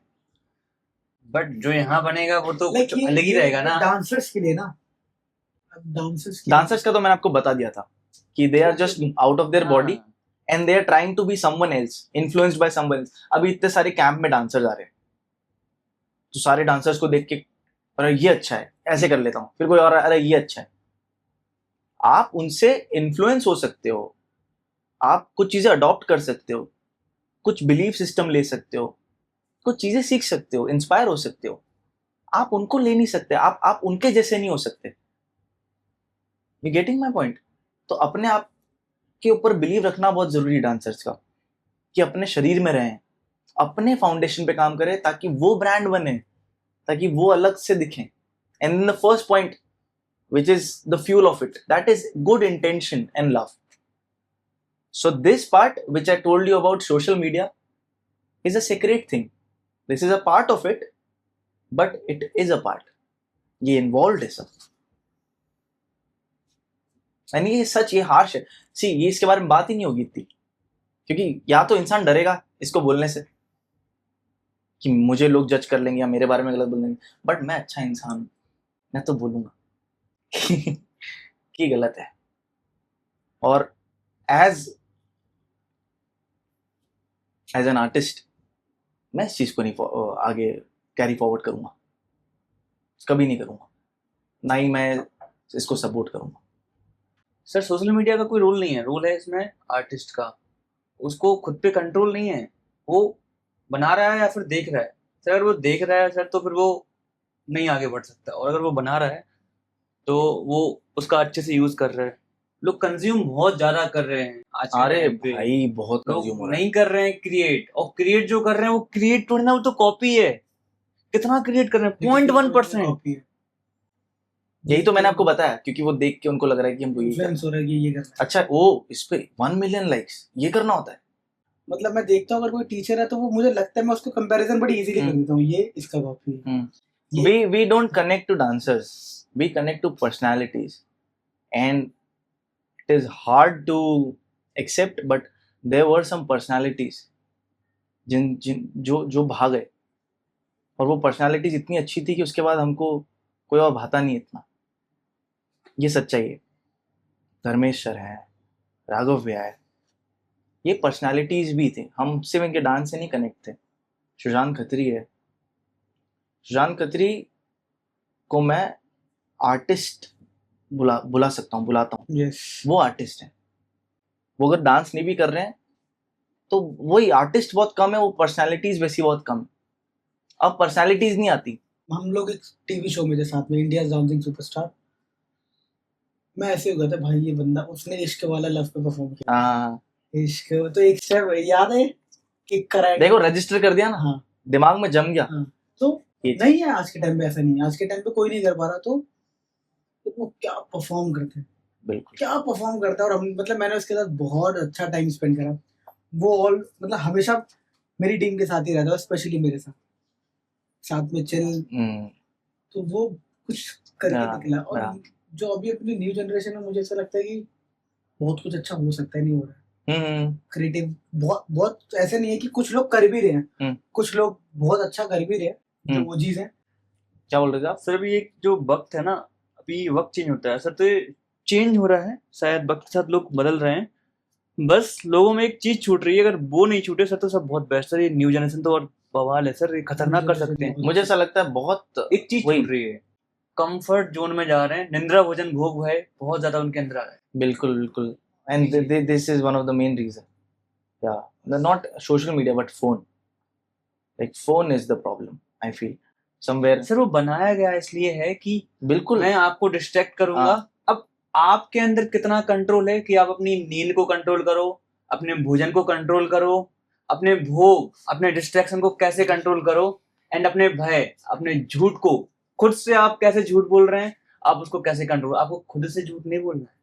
बट जो यहाँ बनेगा वो तो Like कुछ ये- अलग ही ये रहेगा ना। डांसर्स के लिए ना, डांसर्स का तो मैंने आपको बता दिया था कि they are just out of their body हाँ, and they are trying to be someone else, influenced by someone else. अभी इतने सारे कैंप में डांसर्स आ रहे हैं, तो सारे डांसर्स को देख के अरे ये अच्छा है, ऐसे कर लेता हूँ, फिर कोई और अरे ये अच्छा है। आप उनसे इन्फ्लुएंस हो सकते हो, आप कुछ चीजें अडॉप्ट कर सकते हो, कुछ बिलीफ सिस्टम ले सकते हो, कुछ चीजें सीख सकते हो, इंस्पायर हो सकते हो। आप उनको ले नहीं सकते, आप उनके जैसे नहीं हो सकते। You getting my point? तो अपने आप के ऊपर बिलीव रखना बहुत जरूरी है डांसर्स का, कि अपने शरीर में रहें, अपने फाउंडेशन पे काम करें, ताकि वो ब्रांड बने, ताकि वो अलग से दिखें। And the first point which is the fuel of it, that is good intention and love. So this part which I told you about social media is a sacred thing. This is a part of it, but it is a part. ये involved है सब। यानी ये सच, ये harsh है। सी ये इसके बारे में बात ही नहीं होगी इतनी, क्योंकि या तो इंसान डरेगा इसको बोलने से कि मुझे लोग जज कर लेंगे या मेरे बारे में गलत बोल देंगे, बट मैं अच्छा इंसान हूं, मैं तो बोलूंगा कि गलत है। और एज एन आर्टिस्ट मैं इस चीज को नहीं आगे कैरी फॉरवर्ड करूंगा, कभी नहीं करूंगा, ना ही मैं इसको सपोर्ट करूंगा। सर सोशल मीडिया का कोई रोल नहीं है, रोल है इसमें आर्टिस्ट का। उसको खुद पे कंट्रोल नहीं है, वो बना रहा है या फिर देख रहा है। सर अगर वो देख रहा है सर तो फिर वो नहीं आगे बढ़ सकता, और अगर वो बना रहा है तो वो उसका अच्छे से यूज कर रहा है। लोग कंज्यूम बहुत ज्यादा कर रहे हैं आज के अरे टाइम पे। भाई बहुत कंज्यूम हो लोग रहा है। नहीं कर रहे हैं क्रिएट, और क्रिएट जो कर रहे हैं वो क्रिएट थोड़ी ना, वो तो कॉपी है। कितना क्रिएट कर रहे हैं, 0.1%। कॉपी है। यही तो मैंने आपको बताया, क्योंकि वो देख के उनको लग रहा है कि हमको ये करना है। इन्फ्लुएंस हो रहा है कि ये करना है। अच्छा वो इस पे 1 मिलियन लाइक्स ये करना होता है। मतलब मैं देखता हूँ अगर कोई टीचर है तो वो मुझे लगता है मैं उसको कंपैरिजन बड़ी इजीली कर देता हूँ, ये इसका कॉपी है। ये we don't connect to dancers, we connect to personalities, and it is hard to accept, but there were some personalities जिन जिन जो भाग गए, और वो पर्सनालिटीज इतनी अच्छी थी कि उसके बाद हमको कोई और भाता नहीं इतना। ये सच्चाई है। धर्मेश सर है, राघव भैया है, ये पर्सनालिटीज भी थे। हम सिर्फ इनके डांस से नहीं कनेक्ट थे। सुजान खत्री है, सुजान खत्री को मैं आर्टिस्ट बुला सकता हूँ, बुलाता हूँ। यस वो आर्टिस्ट है। वो अगर डांस नहीं भी कर रहे हैं तो वही आर्टिस्ट बहुत कम है, वो पर्सनालिटीज वैसी बहुत कम है। अब पर्सनालिटीज नहीं आती। हम लोग एक टीवी शो में थे साथ में, इंडिया डांसिंग सुपरस्टार। मैं ऐसे हो गया था भाई, ये बंदा उसने इश्क वाला लव पे परफॉर्म किया। हाँ इश्क तो एक स्टेप याद है, किक कराया। देखो रजिस्टर कर दिया ना, हाँ दिमाग में जम गया। हाँ। तो ये चीज। नहीं है आज के टाइम पे, ऐसा नहीं है। आज के टाइम पे कोई नहीं कर पा रहा, तो वो क्या परफॉर्म करते हैं, बिल्कुल क्या परफॉर्म करता है। और हम मतलब मैंने उसके साथ बहुत अच्छा टाइम स्पेंड करा। वो ऑल मतलब हमेशा मेरी टीम के साथ ही रहता है, स्पेशली मेरे साथ में चिल। हम्म, तो वो कुछ करके हाँ, निकला। और हाँ। जो अभी अपनी न्यू जनरेशन में मुझे ऐसा लगता है कि बहुत कुछ अच्छा हो सकता है, नहीं हो रहा है। क्रिएटिव बहुत बहुत ऐसे नहीं है कि कुछ लोग कर भी रहे हैं, कुछ लोग बहुत अच्छा कर भी रहे हैं, जो वो चीज है। क्या बोल रहे थे आप? सर अभी एक जो वक्त है ना, अभी वक्त चेंज होता है सर, तो ये चेंज हो रहा है, शायद वक्त के साथ लोग बदल रहे हैं। बस लोगों में एक चीज छूट रही है, अगर वो नहीं छूटे सर तो सब बहुत बेस्ट है। ये न्यू जनरेशन तो और बवाल है सर, ये खतरनाक कर सकते हैं। मुझे ऐसा लगता है बहुत एक चीज वही छूट रही है, कंफर्ट जोन में जा रहे हैं, निंद्रा भोजन भोग है बहुत ज्यादा उनके अंदर आ रहा है। बिल्कुल बिल्कुल। And this is one of the main reason. Yeah, not social media but phone. Like phone is the problem, I feel somewhere. Sir वो बनाया गया इसलिए है कि बिल्कुल मैं आपको डिस्ट्रैक्ट करूंगा। अब आपके अंदर कितना कंट्रोल है कि आप अपनी नींद को कंट्रोल करो, अपने भोजन को कंट्रोल करो, अपने भोग, अपने डिस्ट्रैक्शन को कैसे कंट्रोल करो, एंड अपने भय, अपने झूठ को, खुद से आप कैसे झूठ बोल रहे हैं, आप उसको कैसे कंट्रोल। आपको खुद से झूठ नहीं बोलना है।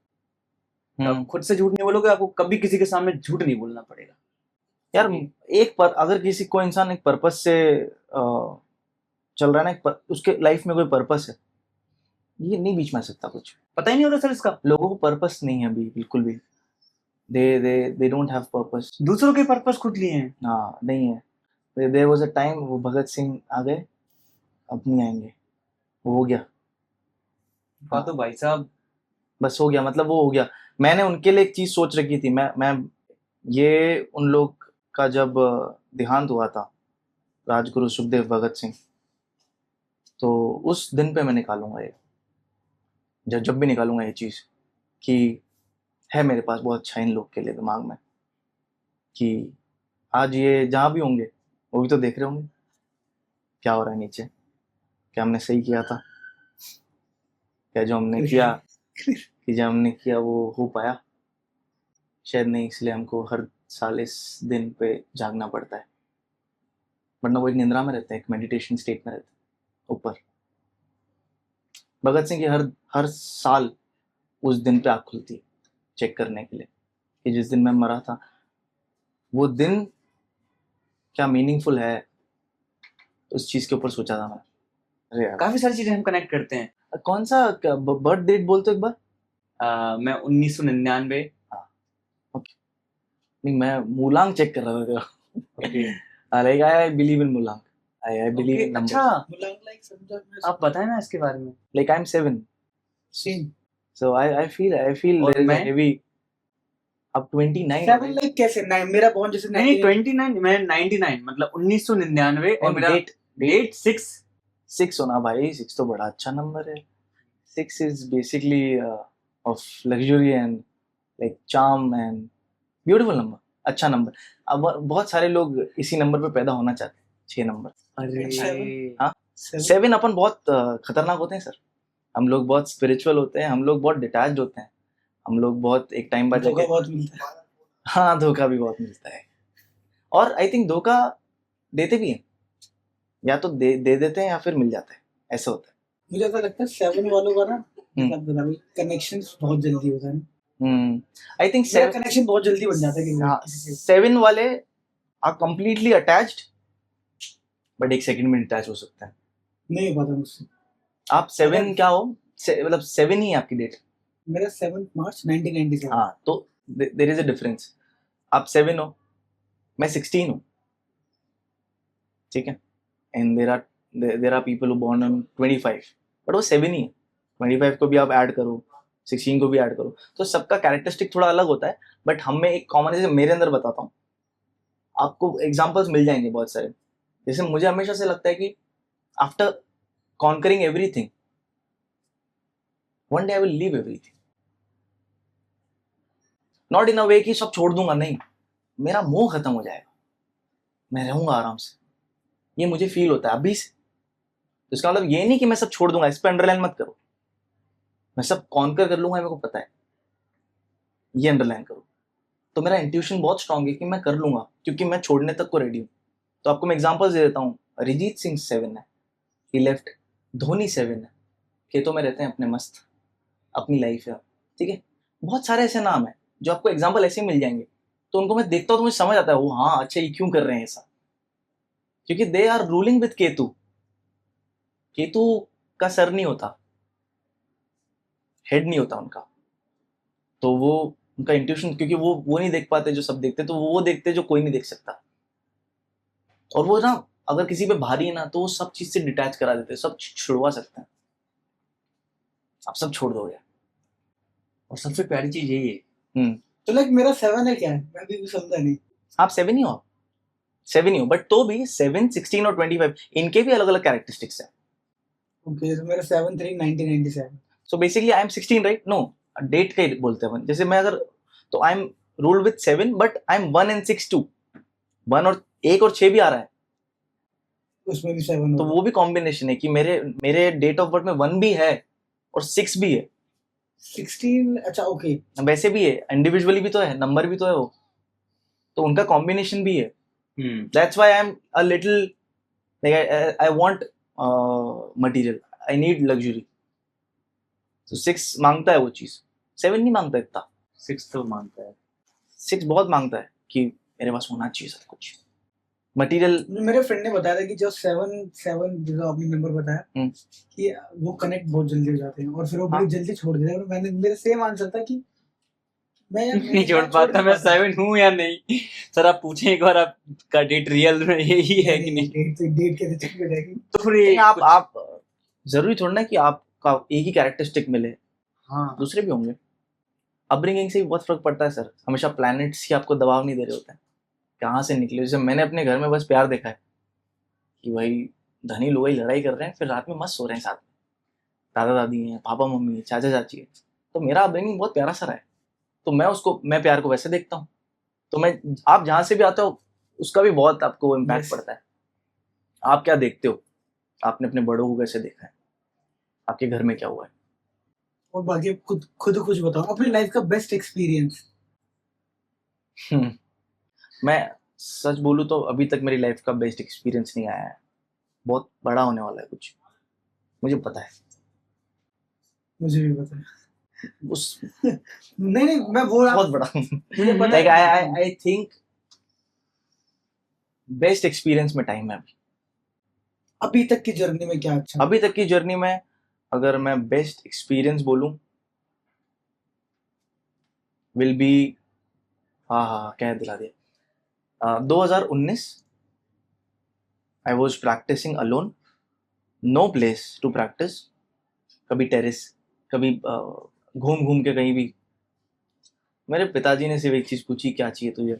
आप खुद से झूठ नहीं बोलोगे, आपको कभी किसी के सामने झूठ नहीं बोलना पड़ेगा। यार एक पर अगर किसी को इंसान एक पर्पस से चल रहा है ना, उसके लाइफ में कोई पर्पस है, ये नहीं बीच में आ सकता। कुछ पता ही नहीं होता सर इसका। लोगों को पर्पस नहीं है अभी बिल्कुल भी। They don't have purpose. दूसरों के पर्पस खुद लिए हैं। हाँ नहीं है। देयर वाज अ टाइम वो भगत सिंह आ गए, अब नहीं आएंगे, वो हो गया। हाँ तो भाई साहब बस हो गया, मतलब वो हो गया। मैंने उनके लिए एक चीज सोच रखी थी। मैं ये उन लोग का जब देहांत हुआ था, राजगुरु सुखदेव भगत सिंह, तो उस दिन पे मैं निकालूंगा ये, जब भी निकालूंगा ये चीज कि है मेरे पास बहुत अच्छा इन लोग के लिए दिमाग में, कि आज ये जहाँ भी होंगे वो भी तो देख रहे होंगे क्या हो रहा है नीचे, क्या हमने सही किया था, क्या जो हमने किया कि जो हमने किया वो हो पाया, शायद नहीं। इसलिए हमको हर साल इस दिन पे जागना पड़ता है, वरना वो एक निंद्रा में रहते हैं, एक मेडिटेशन स्टेट में रहते हैं ऊपर। भगत सिंह की हर साल उस दिन पे आँख खुलती है चेक करने के लिए कि जिस दिन मैं मरा था वो दिन क्या मीनिंगफुल है। उस चीज के ऊपर सोचा था मैं। अरे यार काफी सारी चीजें हम कनेक्ट करते हैं। कौन सा बर्थ डेट बोलते हो एक बार? मैं 1999। नहीं, मैं मूलांग चेक कर रहा था तेरा। Like I believe in mulank, I believe in numbers. अच्छा लाइक समझा आप बताएं ना इसके बारे में। Like I am 7, same so I feel और there is a मैं? heavy अब 29 सेवन लाइक कैसे नहीं, मेरा बॉन्ड जैसे नहीं 29, मैं 99 मतलब 1999 और मेरा डेट 6 होना भाई। 6 तो बड़ा अच्छा नंबर है। 6 is basically of luxury and like charm and beautiful number, अच्छा नंबर। अब बहुत सारे लोग इसी नंबर पे पैदा होना चाहते हैं, 6 नंबर। अरे हाँ 7 7 अपन बहुत खतरनाक होते हैं सर। हम लोग बहुत स्पिरिचुअल होते हैं, हम लोग बहुत डिटैच्ड होते हैं, हम लोग बहुत एक टाइम बाद धोखा जाके बहुत मिलता है। हाँ धोखा भी बहुत मिलता है। और आई थिंक धोखा देते भी हैं, या तो दे देते हैं या फिर मिल जाता है, ऐसा होता है। मुझे ऐसा लगता है 7 वालों का ना हम्म। आप बता रहे कनेक्शन बहुत जल्दी होता है ना, आई थिंक मेरा कनेक्शन बहुत जल्दी बन जाता है किसी से। 7 वाले आर कंप्लीटली अटैच्ड, बट एक सेकंड में डिटैच हो सकता है। नहीं हो पाता मुझसे। आप 7 क्या हो, मतलब 7 ही है आपकी डेट। मेरा 7 मार्च 1997। हाँ तो देयर इज अ डिफरेंस। आप 7 हो, मैं 16 हूँ, ठीक है। And there are people who born on 25, but वो 7 ही है। 25 को भी आप ऐड करो, 16 को भी ऐड करो, तो सबका कैरेक्टरिस्टिक थोड़ा अलग होता है। बट हमें एक कॉमन, जैसे मेरे अंदर बताता हूँ, आपको एग्जाम्पल्स मिल जाएंगे बहुत सारे। जैसे मुझे हमेशा से लगता है कि after conquering everything, one day I will leave everything. Not in a way कि सब छोड़ दूंगा, नहीं, मेरा मोह खत्म हो जाएगा, मैं रहूंगा आराम से, ये मुझे फील होता है अभी से। तो इसका मतलब ये नहीं कि मैं सब छोड़ दूंगा, इस पर अंडरलाइन मत करो, मैं सब कॉन्कर कर लूंगा, मेरे को पता है, ये अंडरलाइन करो। तो मेरा इंट्यूशन बहुत स्ट्रांग है कि मैं कर लूंगा, क्योंकि मैं छोड़ने तक को रेडी हूँ। तो आपको मैं एग्जांपल्स दे देता हूँ। अरिजीत सिंह 7 है, ही लेफ्ट। धोनी 7 है, खेतों में रहते हैं अपने मस्त, अपनी लाइफ है, ठीक है। बहुत सारे ऐसे नाम है जो आपको एग्जाम्पल ऐसे मिल जाएंगे, तो उनको मैं देखता हूँ तो मुझे समझ आता है, वो हाँ अच्छा ये क्यों कर रहे हैं ऐसा, क्योंकि they are ruling with Ketu. Ketu का सर नहीं होता, हेड नहीं होता उनका, तो वो उनका इंट्यूशन, क्योंकि वो नहीं देख पाते जो सब देखते, तो वो देखते जो कोई नहीं देख सकता। और वो ना अगर किसी पे भारी है ना, तो वो सब चीज से डिटैच करा देते हैं, सब छुड़वा सकते हैं। आप सब छोड़ दोगे। और सबसे प्यारी चीज यही है। तो लाइक मेरा 7 है क्या है, मैं अभी भी समझा नहीं। आप 7 ही हो, 7 ही हो, बट तो भी 7, 16 और 25 इनके भी अलग अलग कैरेक्टरिस्टिक्स हैं। ओके, तो मेरा 7/3/1997। So basically I am 16, right? No, date का ही बोलते हैं। जैसे मैं अगर, तो I am ruled with 7, but I am 1 and 6 too. 1 और 1 और 6 भी आ रहा है, उसमें भी 7 तो होगा। वो भी कॉम्बिनेशन है कि मेरे डेट ऑफ बर्थ में 1 भी है और 6 भी है। 16, अच्छा ओके। वैसे भी है, इंडिविजुअली भी तो है, नंबर भी तो है वो, तो उनका कॉम्बिनेशन भी है। That's why I'm a little like I want material. I need luxury. So 6 मांगता है वो चीज, 7 नहीं मांगता इतना। 6 तो मानता है। 6 बहुत मांगता है कि मेरे पास होना चाहिए सब कुछ मटेरियल। मेरे फ्रेंड ने बताया था कि जो 7 जो आपने नंबर बताया कि वो कनेक्ट बहुत जल्दी हो जाते हैं और फिर वो बड़ी जल्दी छोड़ देते हैं। मैंने मेरे सेम आंसर था कि मैं नहीं छोड़ पाता, मैं 7 हूँ या नहीं। सर आप पूछें एक बार, आपका डेट रियल में यही है कि नहीं? डेट के चेक हो जाएगी। तो फिर आप जरूरी थोड़ा ना कि आपका एक ही कैरेक्टरिस्टिक मिले, हाँ दूसरे भी होंगे। अपब्रिंगिंग से भी बहुत फर्क पड़ता है सर। हमेशा प्लैनेट्स की आपको दबाव नहीं दे रहे होते हैं, कहाँ से निकले। जैसे मैंने अपने घर में बस प्यार देखा है कि भाई धनी लोग ही लड़ाई कर रहे हैं, फिर रात में मस्त सो रहे हैं साथ में, दादा दादी हैं, पापा मम्मी है, चाचा चाची है। तो मेरा अपब्रिंगिंग बहुत प्यारा सा रहा है, तो मैं प्यार को वैसे देखता हूँ। तो मैं, आप जहाँ से भी आते हो उसका भी बहुत आपको इम्पैक्ट पड़ता है। आप क्या देखते हो, आपने अपने बड़ों को कैसे देखा है, आपके घर में क्या हुआ है। और बाकी खुद कुछ बताओ अपनी लाइफ का बेस्ट एक्सपीरियंस। मैं सच बोलूँ तो अभी तक मेरी लाइफ का बेस्ट एक्सपीरियंस नहीं आया है। बहुत बड़ा होने वाला है कुछ, मुझे पता है। मुझे भी पता है उस नहीं मैं बोल रहा बहुत बड़ा मुझे पता लाइक है। आई थिंक बेस्ट एक्सपीरियंस में टाइम है अभी। अभी तक की जर्नी में क्या अच्छा? अभी तक की जर्नी में अगर मैं बेस्ट एक्सपीरियंस बोलूं, विल बी, हाँ कह दिला दिया। 2019 I was practicing alone, no place to practice, कभी टेरेस, कभी घूम घूम के कहीं भी। मेरे पिताजी ने सिर्फ एक चीज़ पूछी, क्या चाहिए तुझे?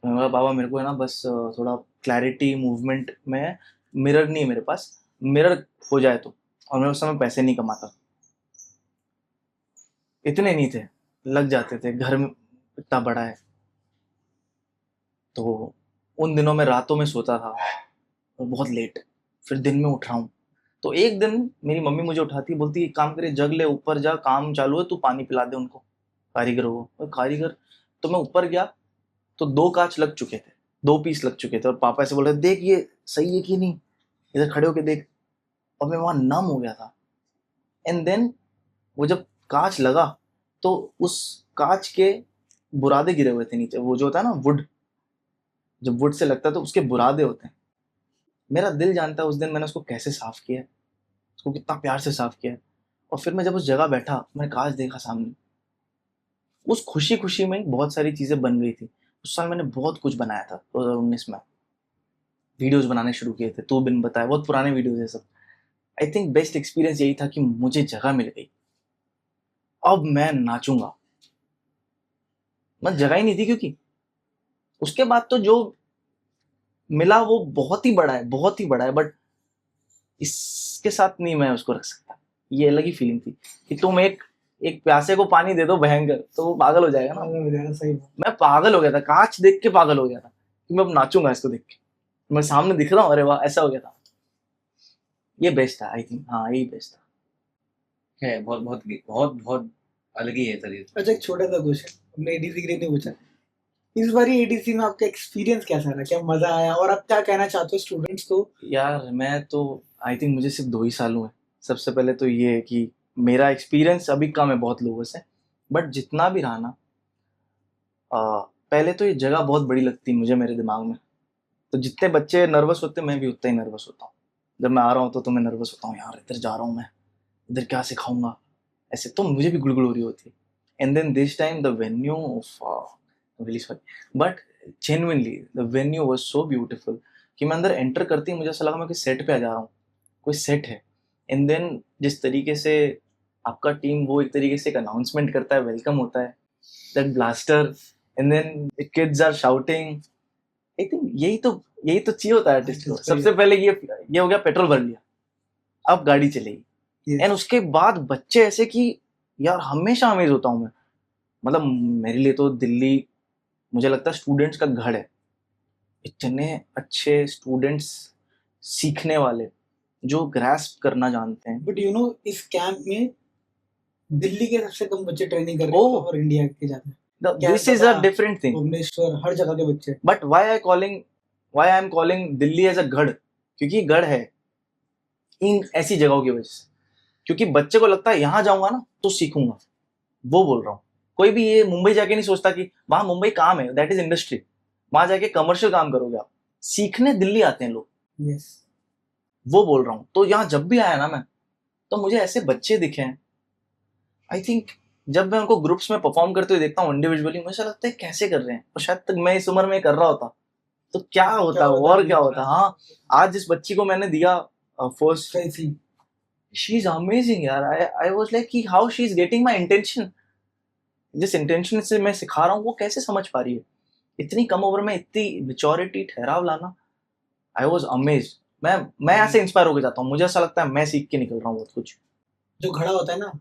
मैंने कहा बाबा मेरे को है ना बस थोड़ा क्लैरिटी मूवमेंट में, मिरर नहीं है मेरे पास, मिरर हो जाए तो। और मैं उस समय पैसे नहीं कमाता, इतने नहीं थे, लग जाते थे, घर में इतना बड़ा है। तो उन दिनों में रातों में सोता था और बहुत लेट, फिर दिन में उठ रहा हूँ। तो एक दिन मेरी मम्मी मुझे उठाती, बोलती एक काम करे, जग ले, ऊपर जा, काम चालू है, तू पानी पिला दे उनको, कारीगर हो। और कारीगर, तो मैं ऊपर गया तो 2 कांच लग चुके थे, 2 पीस लग चुके थे, और पापा ऐसे बोल रहे, देख ये सही है कि नहीं, इधर खड़े होके देख। और मैं वहां नम हो गया था। एंड देन वो जब कांच लगा तो उस कांच के बुरादे गिरे हुए थे नीचे, वो जो होता है ना वुड, जब वुड से लगता है तो उसके बुरादे होते हैं। मेरा दिल जानता है उस दिन मैंने उसको कैसे साफ किया है, उसको कितना प्यार से साफ किया है। और फिर मैं जब उस जगह बैठा, मैंने कांच देखा सामने, उस खुशी खुशी में बहुत सारी चीजें बन गई थी। उस साल मैंने बहुत कुछ बनाया था, 2019 में वीडियोस बनाने शुरू किए थे, तू बिन बताए, बहुत पुराने वीडियोस है सब। आई थिंक बेस्ट एक्सपीरियंस यही था कि मुझे जगह मिल गई, अब मैं नाचूंगा। मैं जगह ही नहीं थी, क्योंकि उसके बाद तो जो मिला वो बहुत ही बड़ा है, बहुत ही बड़ा है, बट इसके साथ नहीं मैं उसको रख सकता। ये अलग ही फीलिंग थी कि तुम एक एक प्यासे को पानी दे दो भयंकर, तो वो पागल हो जाएगा ना। पागल हो जाएगा, सही बात। मैं पागल हो गया था, कांच देख के पागल हो गया था कि मैं अब नाचूंगा इसको देख के, मैं सामने दिख रहा हूँ, अरे वाह, ऐसा हो गया था। ये बेस्ट था, आई थिंक, हाँ यही बेस्ट था। है, बहुत बहुत बहुत बहुत अलग ही है सर ये। अच्छा, एक छोटा सा क्वेश्चन, हमने एडीसी के लिए नहीं पूछा, इस बारी एडीसी में आपका एक्सपीरियंस कैसा रहा, क्या मजा आया, और आप क्या कहना चाहते हो स्टूडेंट्स को? यार मैं तो आई थिंक मुझे सिर्फ 2 ही साल हुए। सबसे पहले तो ये है कि मेरा एक्सपीरियंस अभी कम है बहुत लोगों से, बट जितना भी रहा ना, पहले तो ये जगह बहुत बड़ी लगती है मुझे मेरे दिमाग में। तो जितने बच्चे नर्वस होते हैं, मैं भी उतना ही नर्वस होता हूँ। जब मैं आ रहा हूँ तो मैं नर्वस होता हूँ, यार इधर जा रहा हूँ मैं, इधर क्या सिखाऊंगा, ऐसे तो मुझे भी गुड़गुड़ हो रही होती है। And then this time the venue of really sorry, but genuinely the venue was so beautiful कि मैं अंदर एंटर करती ही मुझे ऐसा लगा मैं कि सेट पे आ जा रहा हूँ, कोई सेट है। एंड देन जिस तरीके से आपका टीम वो एक तरीके से एक अनाउंसमेंट करता है, वेलकम होता है, that blaster, and then kids are shouting. I think यही तो चाहिए होता है आर्टिस्ट को। सबसे पहले ये हो गया, पेट्रोल भर लिया, अब गाड़ी चलेगी। एंड उसके बाद बच्चे ऐसे कि यार हमेशा अमेज होता हूँ मैं। मतलब मेरे लिए तो दिल्ली मुझे लगता है स्टूडेंट्स का घर है। इतने अच्छे स्टूडेंट्स, सीखने वाले, जो ग्रैस्प करना जानते हैं। बट यू नो, इस कैंप में दिल्ली के सबसे कम बच्चे ट्रेनिंग कर रहे हैं Oh. और इंडिया के जाते हैं। This is a different thing, Bhubaneswar, हर जगह के बच्चे। But why I am calling Delhi as a गढ़, क्योंकि गढ़ है इन ऐसी जगहों की वजह से। क्योंकि बच्चे को लगता है यहाँ जाऊंगा ना तो सीखूंगा, वो बोल रहा हूँ। कोई भी ये मुंबई जाके नहीं सोचता कि वहां मुंबई काम है, दैट इज इंडस्ट्री, वहां जाके कमर्शियल काम करोगे आप। सीखने दिल्ली आते हैं लोग, यस, वो बोल रहा हूँ। तो यहाँ जब भी आया ना मैं, तो मुझे ऐसे बच्चे दिखे हैं। आई थिंक जब मैं उनको ग्रुप्स में परफॉर्म करते हुए देखता हूँ इंडिविजुअली, मुझे लगता है कैसे कर रहे हैं, और शायद तक मैं इस उम्र में कर रहा होता तो क्या होता और क्या होता। हाँ, आज जिस बच्ची को मैंने दिया फर्स्ट, शी इज अमेजिंग यार। आई वाज लाइक कि how she is getting my intention, जिस इंटेंशन से मैं सिखा रहा हूँ वो कैसे समझ पा रही है। इतनी कम उम्र में इतनी मैच्योरिटी, ठहराव लाना, आई वाज अमेज्ड। मैं ऐसे इंस्पायर होकर जाता हूँ, मुझे ऐसा लगता है मैं सीख के निकल रहा हूँ बहुत कुछ। जो घड़ा होता है ना,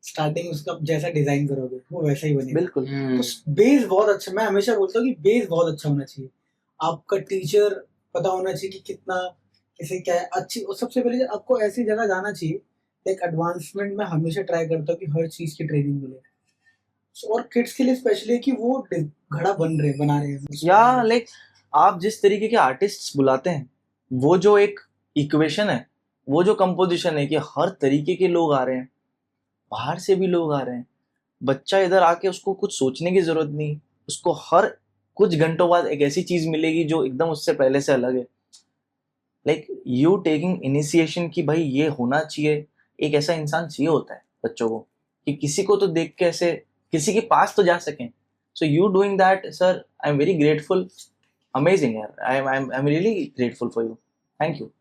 स्टार्टिंग उसका जैसा डिजाइन करोगे वो वैसा ही बनेगा। बिल्कुल। तो बेस बहुत अच्छा, मैं हमेशा बोलता हूँ कि बेस बहुत अच्छा होना चाहिए। आपका टीचर पता होना चाहिए कि कितना कैसे क्या है अच्छी। और सबसे पहले आपको ऐसी जगह जाना चाहिए, लाइक एडवांसमेंट में हमेशा ट्राई करता हूँ कि हर चीज की ट्रेनिंग मिले। और किड्स के लिए स्पेशली कि वो घड़ा बना रहे हैं या लाइक आप जिस तरीके के आर्टिस्ट बुलाते हैं, वो जो एक इक्वेशन है, वो जो कंपोजिशन है कि हर तरीके के लोग आ रहे हैं, बाहर से भी लोग आ रहे हैं, बच्चा इधर आके उसको कुछ सोचने की जरूरत नहीं, उसको हर कुछ घंटों बाद एक ऐसी चीज मिलेगी जो एकदम उससे पहले से अलग है। लाइक यू टेकिंग इनिशिएशन कि भाई ये होना चाहिए, एक ऐसा इंसान चाहिए होता है बच्चों को कि किसी को तो देख के ऐसे किसी के पास तो जा सकें। So you doing that sir, I am very grateful, amazing यार। I am really grateful for you, thank you.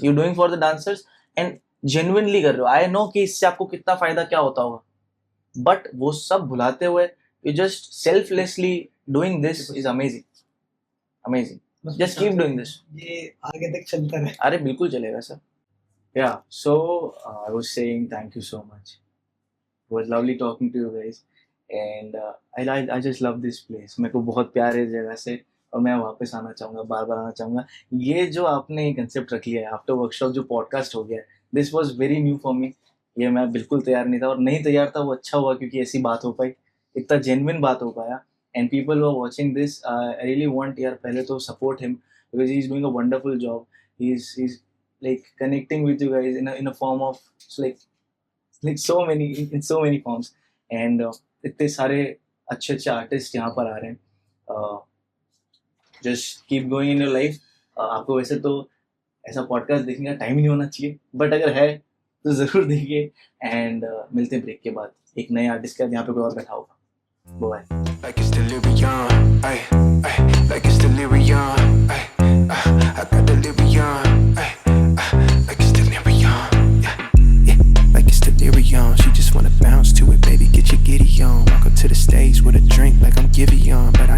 You doing for the dancers and genuinely कर रहे हो। आई नो कि इससे आपको कितना फायदा क्या होता होगा, बट वो सब भुलाते हुए you just selflessly doing this is amazing, amazing. Just keep doing this. ये आगे तक चलता रहे। अरे बिल्कुल चलेगा sir. Yeah, so I was saying thank you so much. It was lovely talking to you guys, and I just love this place. मेरे को बहुत प्यार है इस जगह से, और मैं वापस आना चाहूँगा, बार बार आना चाहूँगा। ये जो आपने कंसेप्ट रख लिया है आफ्टर वर्कशॉप, जो पॉडकास्ट हो गया है, this was very new for me. ये मैं बिल्कुल तैयार नहीं था, और नहीं तैयार था वो अच्छा हुआ, क्योंकि ऐसी बात हो पाई, इतना जेन्युइन बात हो पाया। And people who are watching this, I really want यार, पहले तो support him because he is doing a wonderful job. He is like connecting with you guys in a form of like so many in so many forms, and इतने सारे अच्छे अच्छे artist यहाँ पर आ रहे हैं। Just keep going in your life. आपको वैसे तो ऐसा पॉडकास्ट देखने का टाइम नहीं होना चाहिए, बट अगर है तो ज़रूर देखिए। एंड मिलते हैं ब्रेक के बाद एक नए आर्टिस्ट के साथ, यहाँ पे कोई और बैठा होगा। Bye. Like it's delirium, ay, ay, like it's delirium, ay, I got delirium.